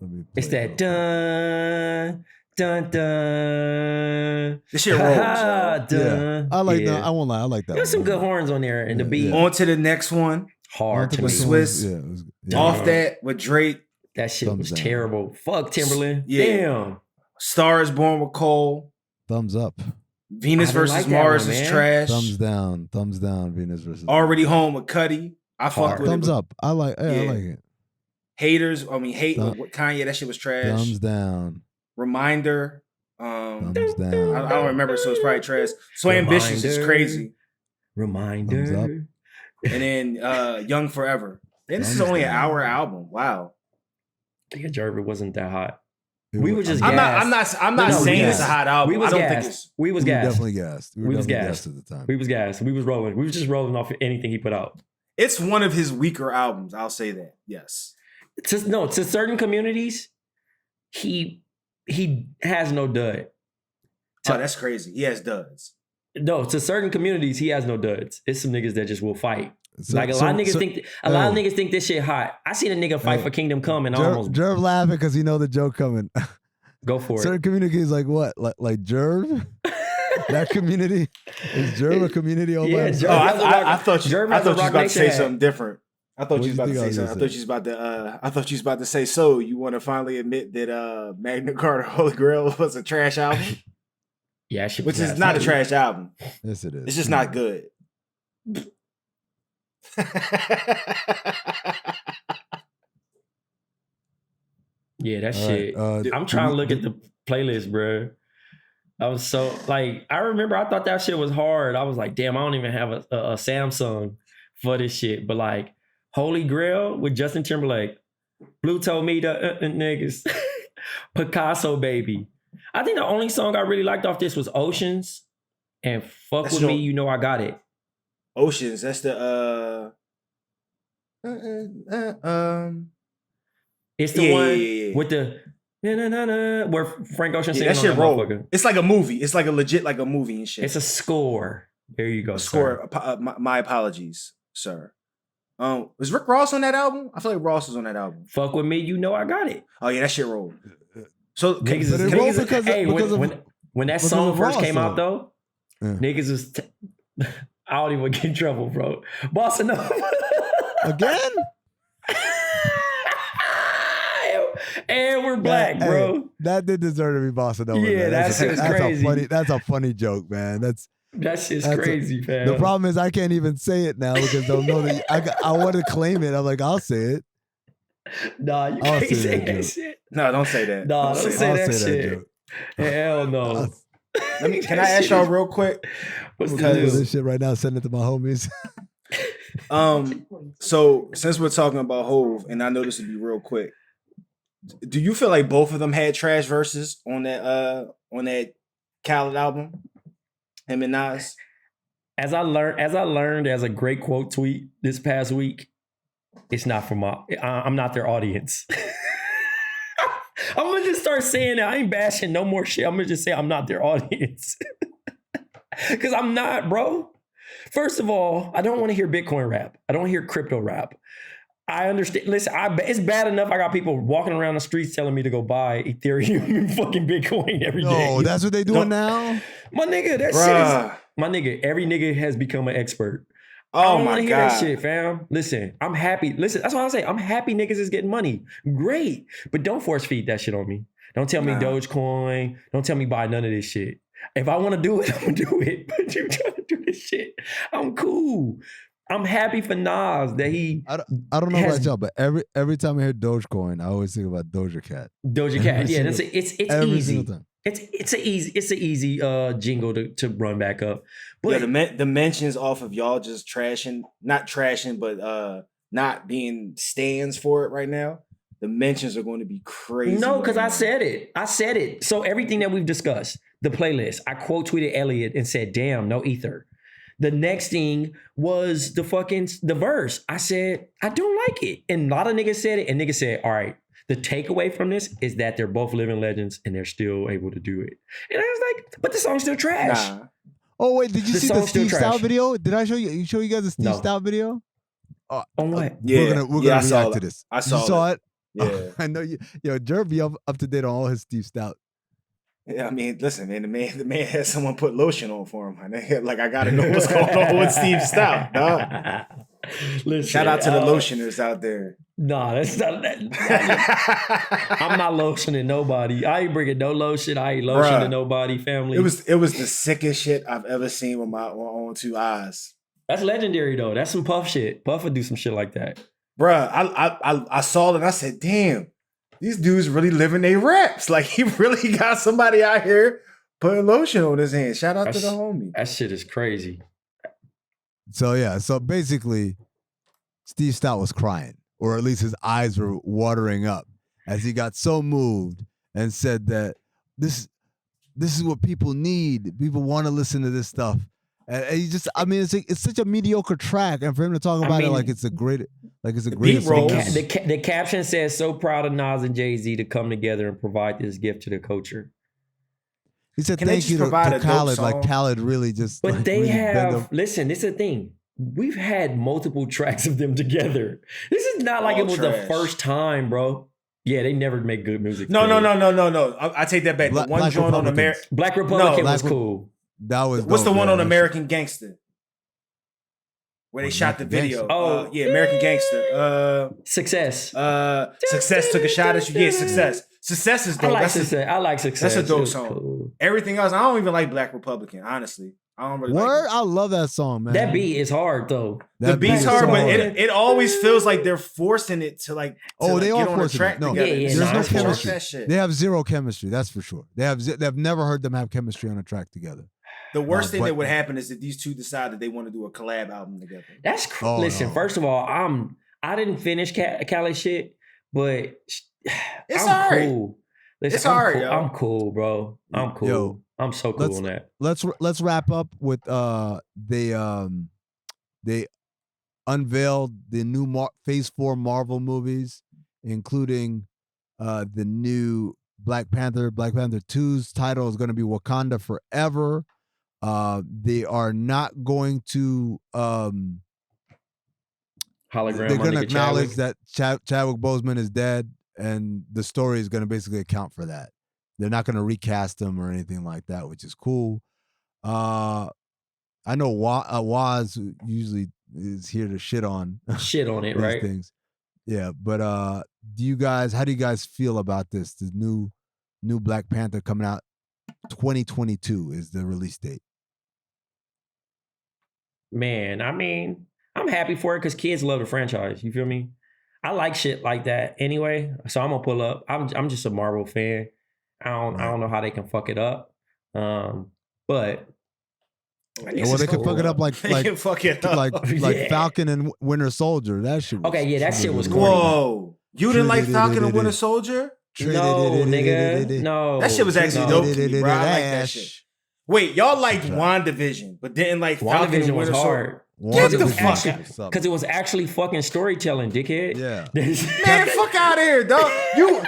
let me It's that dun dun dun. This shit rolls. Yeah. I like that. I won't lie. I like that. There's some good horns on there and the beat. On to the next one. Hard to with me. Swiss. Off that with Drake. That shit was terrible. Fuck Timberland. Yeah. Damn. Star Is Born with Cole. Thumbs up. Venus versus Mars is trash. Thumbs down. Venus versus Already Home with Cuddy. I fucked with thumbs it. up. I like it. Haters. I mean, hate with Kanye. That shit was trash. Thumbs down. Reminder. Thumbs down. I don't remember, so it's probably trash. So Ambitious is crazy. Reminder. Thumbs up. And then Young Forever. And this is only an hour album. Wow. Yeah, Jerv wasn't that hot. We were just I'm gassed. not saying it's a hot album. We was I don't gassed. think it's. We was We were gassed. definitely gassed. We was gassed at the time. We was gassed. We was rolling. We was just rolling off anything he put out. It's one of his weaker albums. I'll say that. Yes. To certain communities, he has no dud. Oh, that's crazy. He has duds. No, to certain communities, he has no duds. It's some niggas that just will fight. A lot of niggas think this shit hot. I seen a nigga fight for Kingdom Come and almost Jerv laughing because he know the joke coming. Go for Certain communities like what? Like Jerv? That community? Is Jerv a community all by himself? I thought you was about to say something different. I thought you was about to say something. I thought you was about to say, so you want to finally admit that Magna Carta Holy Grail was a trash album? Yeah, which is not a trash album. Yes, it is. It's just not good. Yeah, that shit. I'm trying to look at the playlist, bro. I was so like, I remember I thought that shit was hard. I was like, damn, I don't even have a Samsung for this shit. But like, Holy Grail with Justin Timberlake, Blue told me the niggas, Picasso Baby. I think the only song I really liked off this was Oceans and Fuck With Me, You Know I Got It. Oceans, that's the it's the one with the where Frank Ocean singing that shit on that roll. motherfucker. It's like a movie. It's like a legit like a movie and shit. It's a score. There you go. Score. My apologies, sir. Was Rick Ross on that album? I feel like Ross was on that album. Fuck With Me, You Know I Got It. Oh yeah, that shit rolled. So when that song first came out though, niggas was I don't even get in trouble, bro. Bossa Nova. Again? And we're black, bro. Hey, that did deserve to be Bossa Nova. Yeah, that's crazy. That's a funny joke, man. That's crazy, fam. The problem is I can't even say it now because they'll know that I want to claim it. I'm like, I'll say it. Nah, you can't say that shit. No, don't say that. Nah, don't say that shit. Hell no. Can I ask y'all real quick? What's the Because deal? this shit right now, send it to my homies. So since we're talking about Hove, and I know this would be real quick, do you feel like both of them had trash verses on that Khaled album? Him and Nas? As I learned as a great quote tweet this past week, it's not for I'm not their audience. I'm gonna just start saying that. I ain't bashing no more shit. I'm gonna just say I'm not their audience. Cause I'm not, bro. First of all, I don't want to hear Bitcoin rap. I don't want to hear crypto rap. I understand. Listen, it's bad enough I got people walking around the streets telling me to go buy Ethereum and fucking Bitcoin every day. Oh, that's what they doing now? My nigga, that shit is... My nigga, every nigga has become an expert. Oh, I don't my want to hear God. that shit, fam. Listen, I'm happy. Listen, that's what I say. I'm happy niggas is getting money. Great. But don't force feed that shit on me. Don't tell me Dogecoin. Don't tell me buy none of this shit. If I want to do it, I'm going to do it. But you trying to do this shit, I'm cool. I'm happy for Nas that he... I don't know about y'all, but every time I hear Dogecoin, I always think about Doja Cat. Doja Cat, yeah, it's every easy. single time. It's an easy jingle to run back up. But the mentions off of y'all just not trashing, but not being stands for it right now. The mentions are going to be crazy. No, because I said it. So everything that we've discussed, the playlist, I quote tweeted Elliot and said, "Damn, no ether." The next thing was the verse. I said, I don't like it. And a lot of niggas said it. And niggas said, all right, the takeaway from this is that they're both living legends and they're still able to do it. And I was like, but the song's still trash. Nah. Oh, wait, did you see the Steve Stout video? Did I show you guys the Steve Stout video? On what? Yeah, we're gonna react to this. I saw you saw it. Yeah. I know you. Yo, Jerv be up to date on all his Steve Stout. Yeah, I mean, listen, man. The man had someone put lotion on for him. Like, I gotta know what's going on with Steve Stout, dog. Listen, shout out to the lotioners out there. Nah, that's not that. I'm not lotioning nobody. I ain't bringing no lotion. I ain't lotion to nobody. Family. It was the sickest shit I've ever seen with my own two eyes. That's legendary though. That's some Puff shit. Puff would do some shit like that. Bruh, I saw it and I said, damn. These dudes really living their raps. Like, he really got somebody out here putting lotion on his hand. Shout out to the homie. That shit is crazy. So basically, Steve Stout was crying, or at least his eyes were watering up as he got so moved and said that this is what people need. People want to listen to this stuff. And he just, I mean, it's such a mediocre track, and for him to talk about it like it's a great roll. The caption says, "So proud of Nas and Jay Z to come together and provide this gift to the culture." He said, "Thank you to Khaled." Like Khaled really just. But like, they really have. Listen, this is the thing. We've had multiple tracks of them together. This is not like it was the first time, bro. Yeah, they never make good music. No. I take that back. The one joint on American Black Republican was cool. That was what's the one on American Gangster? Where they shot the video. Oh, yeah, American Gangster. Success. Success took a shot at you. Yeah, Success. Success is dope. I like Success. That's a dope song. Cool. Everything else, I don't even like Black Republican, honestly. I don't really like it. I love that song, man. That beat is hard though. The beat's hard, but it always feels like they're forcing it to like. They are get on forcing track it. No, together. there's no chemistry. They have zero chemistry. That's for sure. They've never heard them have chemistry on a track together. The worst thing that would happen is if these two decide that they want to do a collab album together. That's cool. Listen, first of all, I didn't finish Cali shit, but it's I'm all right. Cool. Listen, it's all right, yo. I'm cool, bro. I'm cool. Yo, I'm so cool on that. Let's wrap up with they unveiled the new Phase 4 Marvel movies, including the new Black Panther 2's title is going to be Wakanda Forever. They are not going to hologram. They're going to acknowledge that Chadwick Boseman is dead, and the story is going to basically account for that. They're not going to recast him or anything like that, which is cool. I know Waz usually is here to shit on it, right? Things. Yeah, but how do you guys feel about this? The new Black Panther coming out 2022 is the release date. Man, I mean, I'm happy for it because kids love the franchise. You feel me? I like shit like that anyway, so I'm gonna pull up. I'm just a Marvel fan. I don't know how they can fuck it up. But I guess Well, it's they could fuck it up like They can fuck it up. like Yeah. Falcon and Winter Soldier. That shit was Okay, yeah, that shit was corny. Whoa. You didn't like Falcon and Winter Soldier? No, nigga. No. That shit was actually no. dope to me, bro. I like that shit. Wait, y'all liked WandaVision, but didn't like Falcon and WandaVision was Winter Soldier? hard. Get the fuck out. Because it was actually fucking storytelling, dickhead. Yeah. Man, fuck out of here, dog. You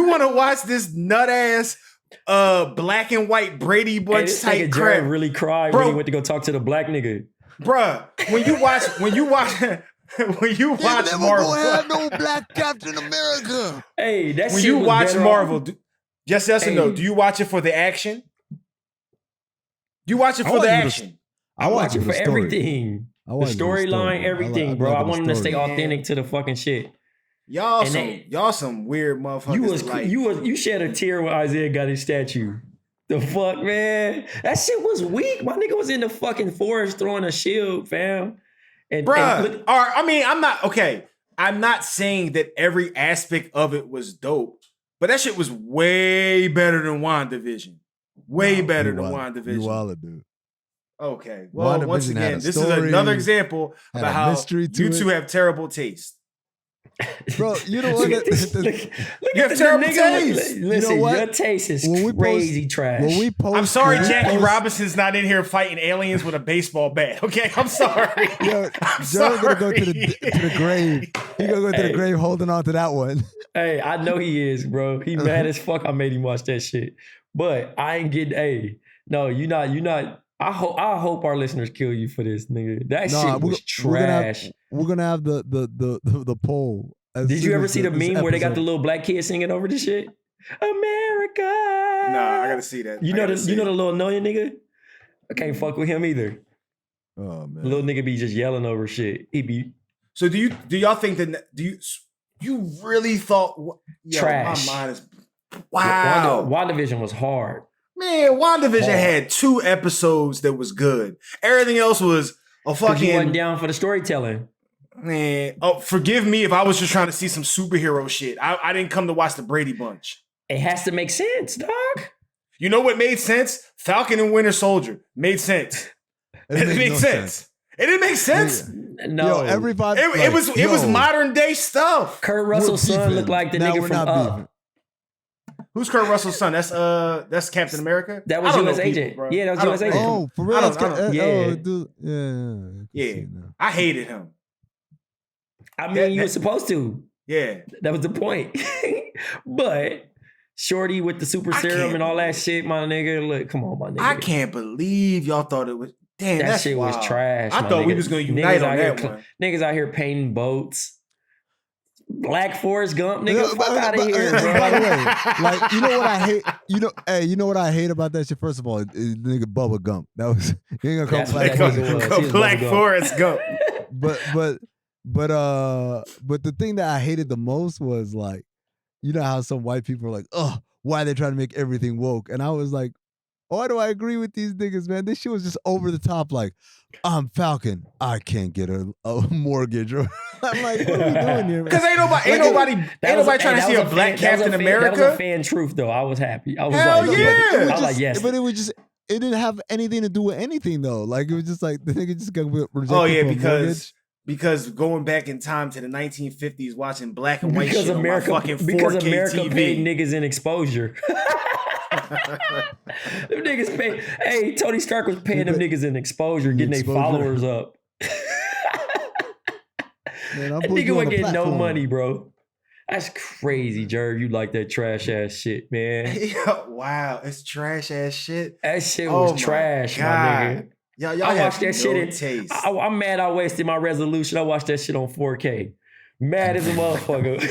want to watch this nut ass black and white Brady Bunch type crap? Really cried when he went to go talk to the black nigga. Bruh, when you watch Marvel, gonna have no Black Captain America. Hey, that when shit you was watch better Marvel, yes or no? Do you watch it for the action? Do you watch it for the action? I watch it for everything. The storyline, everything, bro. I want them to stay authentic to the fucking shit. Y'all some weird motherfuckers. You shed a tear when Isaiah got his statue. The fuck, man? That shit was weak. My nigga was in the fucking forest throwing a shield, fam. Bruh, I'm not saying that every aspect of it was dope, but that shit was way better than WandaVision. Way better than WandaVision. You wallet, dude. Okay. Well, once again, this is story, another example about how you two have terrible taste. Bro, you know what? You have terrible taste. Listen, you know what? Your taste is crazy trash. I'm sorry Jackie Robinson's not in here fighting aliens with a baseball bat. Okay, I'm sorry. Yo, Joe's gonna go to the grave. He gonna go to the grave holding on to that one. Hey, I know he is, bro. He mad as fuck. I made him watch that shit. But I ain't getting. Hey, no, you not. I hope our listeners kill you for this, nigga. That shit was trash. We're gonna have the poll. Did you ever see the meme where they got the little black kid singing over the shit? America. Nah, I gotta see that. You know the little annoying nigga? I can't fuck with him either. Oh man. The little nigga be just yelling over shit. He be. So do y'all think that you really thought trash? My mind is wow. WandaVision was hard. Man, WandaVision had 2 episodes that was good. Everything else was a fucking. You wasn't down for the storytelling. Man, forgive me if I was just trying to see some superhero shit. I didn't come to watch the Brady Bunch. It has to make sense, dog. You know what made sense? Falcon and Winter Soldier made sense. It made sense. It didn't make sense. No, yo, everybody. It was modern day stuff. Kurt Russell's son looked like the nigga from Up. Who's Kurt Russell's son? That's Captain America. That was U.S. Agent. People, yeah, that was U.S. Agent. Oh, for real? Yeah. I hated him. I mean, you were supposed to. Yeah, that was the point. But Shorty with the super serum and all that shit, my nigga. Look, come on, my nigga. I can't believe y'all thought it was. Damn, that shit was trash. I thought we was gonna unite on that one. Niggas out here painting boats. Black Forrest Gump, nigga, fuck out of here, bro. By the way, like, you know what I hate? You know what I hate about that shit? First of all, nigga Bubba Gump. That was you ain't gonna call Black Forrest Gump. But the thing that I hated the most was like, you know how some white people are like, oh, why are they trying to make everything woke? And I was like, why do I agree with these niggas, man? This shit was just over the top. Like, I'm Falcon. I can't get a mortgage. I'm like, what are we doing here? Because ain't nobody trying to see a black Captain America. That was a fan truth, though. I was happy. I was Hell like, yeah. I was like, yes. But it didn't have anything to do with anything, though. Like, it was just like the nigga just got rejected. Oh yeah, because going back in time to the 1950s, watching black and white shit on my fucking 4K because America TV. paid niggas in exposure. Them niggas paid. Hey, Tony Stark was paying them niggas in exposure, getting their followers up. Man, that nigga wasn't getting no money, bro. That's crazy, Jerv. You like that trash ass shit, man. Wow, it's trash ass shit. That shit was trash, my nigga. Y'all I watched that shit in taste. I'm mad I wasted my resolution. I watched that shit on 4K. Mad as a motherfucker.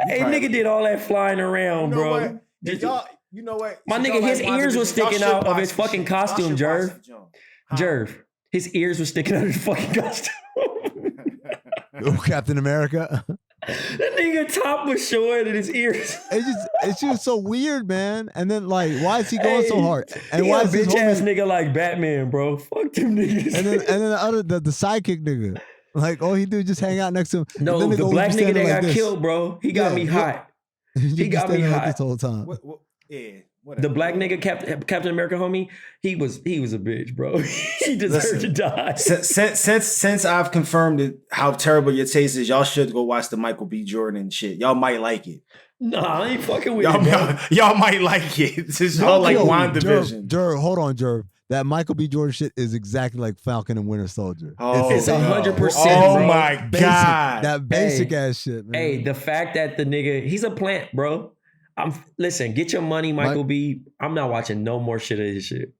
Hey, nigga did all that flying around, bro. You know what? My nigga, his ears were sticking out of his fucking costume, Jerv. Jerv. His ears were sticking out of his fucking costume. Oh, Captain America. That nigga top was showing and his ears. It's just so weird, man. And then like, why is he going so hard? And why is bitch ass nigga like Batman, bro? Fuck them niggas. And then the sidekick nigga. Like all he do is just hang out next to him. No, the black nigga that got killed, bro. He got me hot. He got me hot this whole time. Yeah. Whatever. The black nigga Captain America homie, he was a bitch, bro. He deserved to die. Since I've confirmed how terrible your taste is, y'all should go watch the Michael B. Jordan shit. Y'all might like it. Nah, I ain't fucking with it, bro. Y'all might like it. Since y'all like WandaVision. Jerv, hold on, Jerv. That Michael B. Jordan shit is exactly like Falcon and Winter Soldier. It's 100%. Oh bro. my God. That basic ass shit, man. Hey, the fact that the nigga, he's a plant, bro. Listen, get your money, Michael B. I'm not watching no more shit of his shit.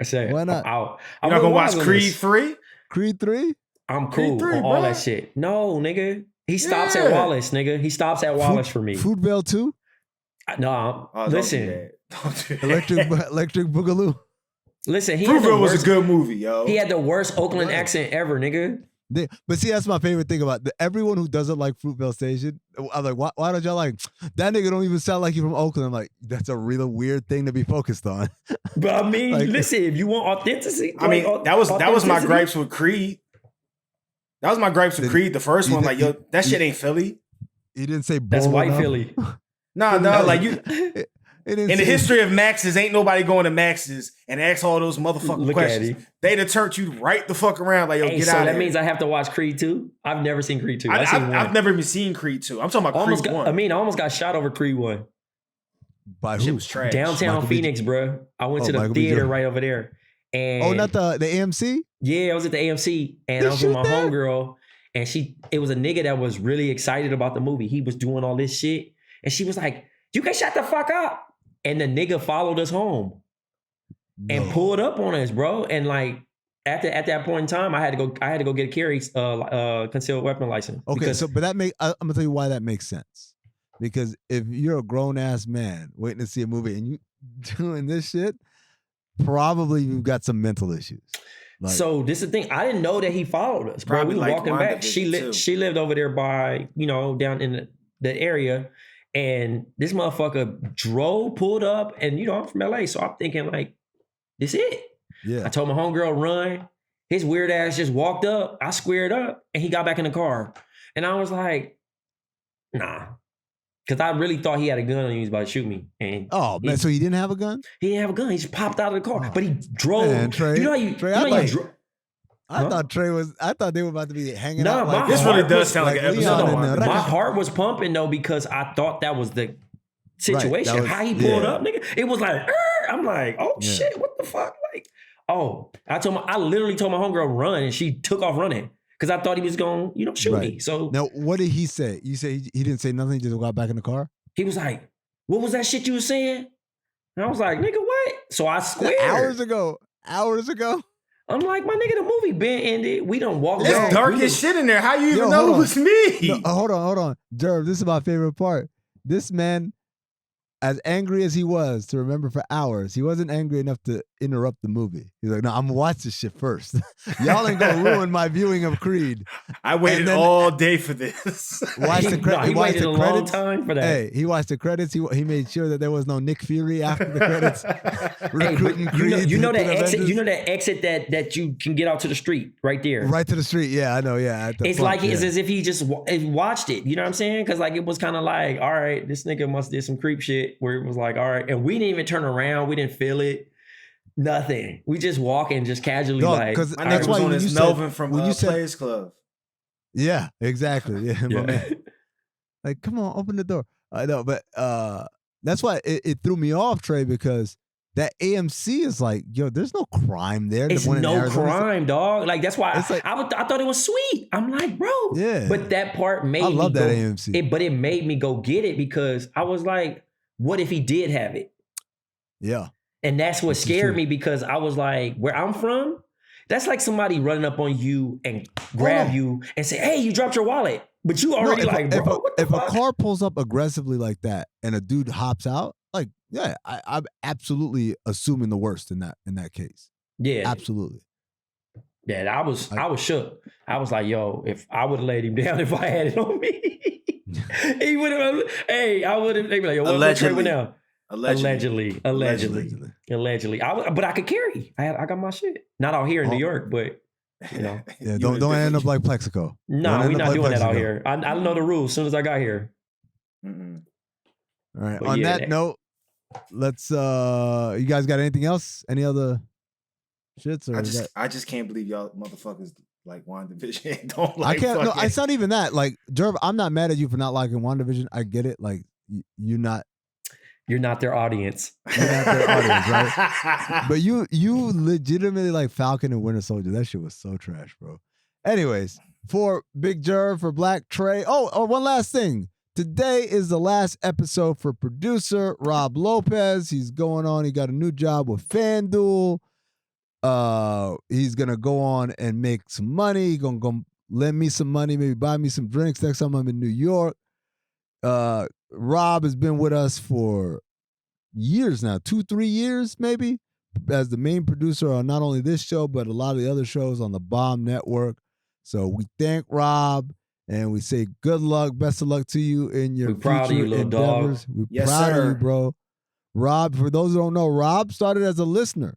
I said, why not? I'm out. You're not gonna watch Creed 3? Creed 3? I'm cool 3, on all that shit. No, nigga. He stops at Wallace, nigga. He stops at Wallace for me. Fruitvale 2? No, listen. Don't do that. Electric Boogaloo. Listen, Fruitvale was a good movie, yo. He had the worst Oakland accent ever, nigga. But see, that's my favorite thing about everyone who doesn't like Fruitvale Station. I'm like, why don't y'all like that nigga? Don't even sound like you from Oakland. I'm like, that's a real weird thing to be focused on. But I mean, like, listen, if you want authenticity, I mean, that was my gripes with Creed. That was my gripes with Creed, the first one. Like, yo, that shit ain't Philly. He didn't say that's white enough. Philly. No, like you. In the history of Max's, ain't nobody going to Max's and ask all those motherfucking questions. They'd have turned you right the fuck around. Like, yo, get out of here. So that means I have to watch Creed 2? I've never seen Creed 2. I've never even seen Creed 2. I'm talking about Creed 1. I almost got shot over Creed 1. By who? Shit was trash. Downtown Michael Phoenix, bro. I went to the theater right over there. And not the AMC? Yeah, I was at the AMC. And I was with my homegirl. And it was a nigga that was really excited about the movie. He was doing all this shit. And she was like, you can shut the fuck up. And the nigga followed us home and pulled up on us, bro. And like at that point in time, I had to go get a carry concealed weapon license. Okay, but I'm gonna tell you why that makes sense. Because if you're a grown ass man waiting to see a movie and you doing this shit, probably you've got some mental issues. Like, so this is the thing. I didn't know that he followed us, bro. We were walking back. She lived over there by, down in the area. And this motherfucker pulled up, and I'm from LA, so I'm thinking like, this it. Yeah. I told my homegirl run. His weird ass just walked up. I squared up, and he got back in the car. And I was like, nah. Because I really thought he had a gun and he was about to shout me. And man, so he didn't have a gun? He didn't have a gun. He just popped out of the car. But he drove. Man, Trey, I thought they were about to be hanging out. Like, this really does sound like an episode. My heart was pumping though because I thought that was the situation. Right, how he pulled up, nigga. It was like, I'm like, oh shit, what the fuck? Like, I literally told my homegirl run, and she took off running because I thought he was going, shoot me. So now, what did he say? You say he didn't say nothing. He just got back in the car. He was like, "What was that shit you was saying?" And I was like, "Nigga, what?" So I squared. Hours ago. I'm like, my nigga, the movie been ended. We done walked down. It's dark as shit in there. How you even know it was me? No, hold on. Jerv, this is my favorite part. This man, as angry as he was to remember for hours, he wasn't angry enough to interrupt the movie. He's like, no, I'm gonna watch this shit first. Y'all ain't gonna ruin my viewing of Creed. I waited all day for this. He waited a long time for that. Hey, he watched the credits. He made sure that there was no Nick Fury after the credits. Recruiting Creed. You know that exit. You know that exit that you can get out to the street right there. Right to the street. Yeah, I know. Yeah, it's as if he just watched it. You know what I'm saying? Because like it was kind of like, all right, this nigga must did some creep shit. Where it was like, all right, and we didn't even turn around. We didn't feel it. Nothing. We just walking, just casually like. Because that's why when you said Melvin from Players Club. Yeah, exactly. Yeah, my man. Like, come on, open the door. I know, but that's why it threw me off, Trey, because that AMC is like, yo, there's no crime there. It's no crime, dog. Like that's why I thought it was sweet. I'm like, bro. Yeah. But that part made me. I love that AMC. But it made me go get it because I was like, what if he did have it? Yeah. And that's what scared me because I was like, where I'm from, that's like somebody running up on you and grab you and say, hey, you dropped your wallet. But you already bro, what the fuck? A car pulls up aggressively like that and a dude hops out, like, yeah, I'm absolutely assuming the worst in that case. Yeah. Absolutely. Yeah, I was shook. I was like, yo, if I would have laid him down if I had it on me, he would have, I would have, they'd be like, yo, what's Trey now? Allegedly. But I could carry. I got my shit. Not out here in New York, but You know. Yeah, don't end up like Plexico. No, we're not doing that out here. I know the rules as soon as I got here. Mm-mm. All right. But On that note, let's you guys got anything else? Any other shits? Or I just can't believe y'all motherfuckers like WandaVision. Don't like I can't. No, it's not even that. Like, Jerv, I'm not mad at you for not liking WandaVision. I get it. Like, you're not their audience. You're not their audience, right? But you legitimately like Falcon and Winter Soldier. That shit was so trash, bro. Anyways, for Big Jerv, for Black Tray. Oh, one last thing. Today is the last episode for producer Rob Lopez. He's going on. He got a new job with FanDuel. He's gonna go on and make some money. He's gonna go lend me some money, maybe buy me some drinks next time I'm in New York. Rob has been with us for years now, 2-3 years maybe, as the main producer on not only this show but a lot of the other shows on the BOMM network. So we thank Rob and we say good luck, best of luck to you in your future endeavors. We're proud of you, bro. Rob, for those who don't know, Rob started as a listener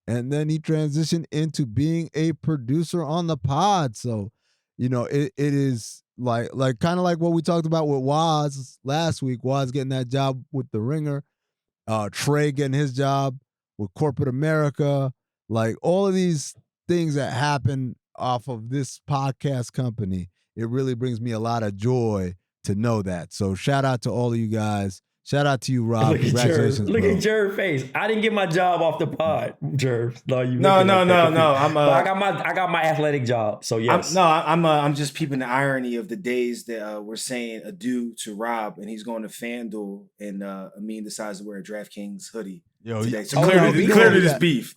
and then he transitioned into being a producer on the pod. So, you know, it is like kind of like what we talked about with Waz last week. Waz getting that job with The Ringer, Trey getting his job with corporate America, like all of these things that happen off of this podcast company. It really brings me a lot of joy to know that. So shout out to all of you guys. Shout out to you, Rob. Congratulations, Look at Jerv's face. I didn't get my job off the pod, Jerv. No. I got my athletic job. So yes. I'm just peeping the irony of the days that we're saying adieu to Rob, and he's going to FanDuel, and Amin decides to wear a DraftKings hoodie today. So clearly,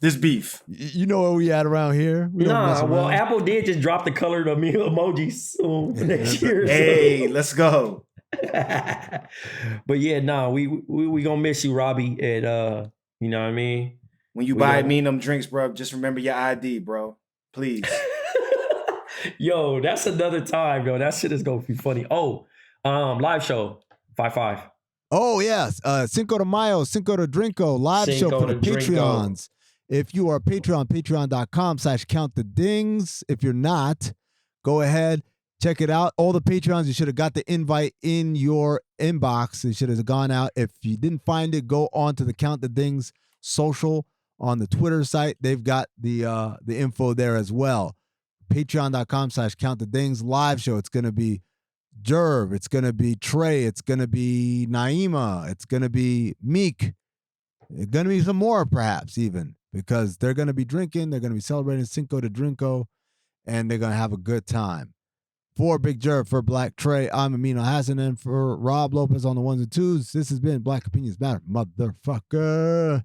this beef. You know where we at around here? Well, Apple did just drop the colored emojis for next year. Hey, let's go. But yeah, we gonna miss you, Robbie. And you know what I mean? When you buy me them drinks, bro, just remember your ID, bro. Please. Yo, that's another time, yo. That shit is gonna be funny. Oh, live show 5-5. Oh yes, Cinco de Mayo, Cinco de Drinko live show for the Patreons. If you are patreon.com/countthedings. If you're not, go ahead. Check it out. All the Patreons, you should have got the invite in your inbox. It should have gone out. If you didn't find it, go on to the Count the Dings social on the Twitter site. They've got the info there as well. Patreon.com/countthedings live show. It's going to be Jerv. It's going to be Trey. It's going to be Naima. It's going to be Meek. It's going to be some more perhaps even because they're going to be drinking. They're going to be celebrating Cinco de Drinko and they're going to have a good time. For Big Jerv, for Black Tray, I'm Amin Hassan, and for Rob Lopez on the ones and twos, this has been Black Opinions Matter, motherfucker.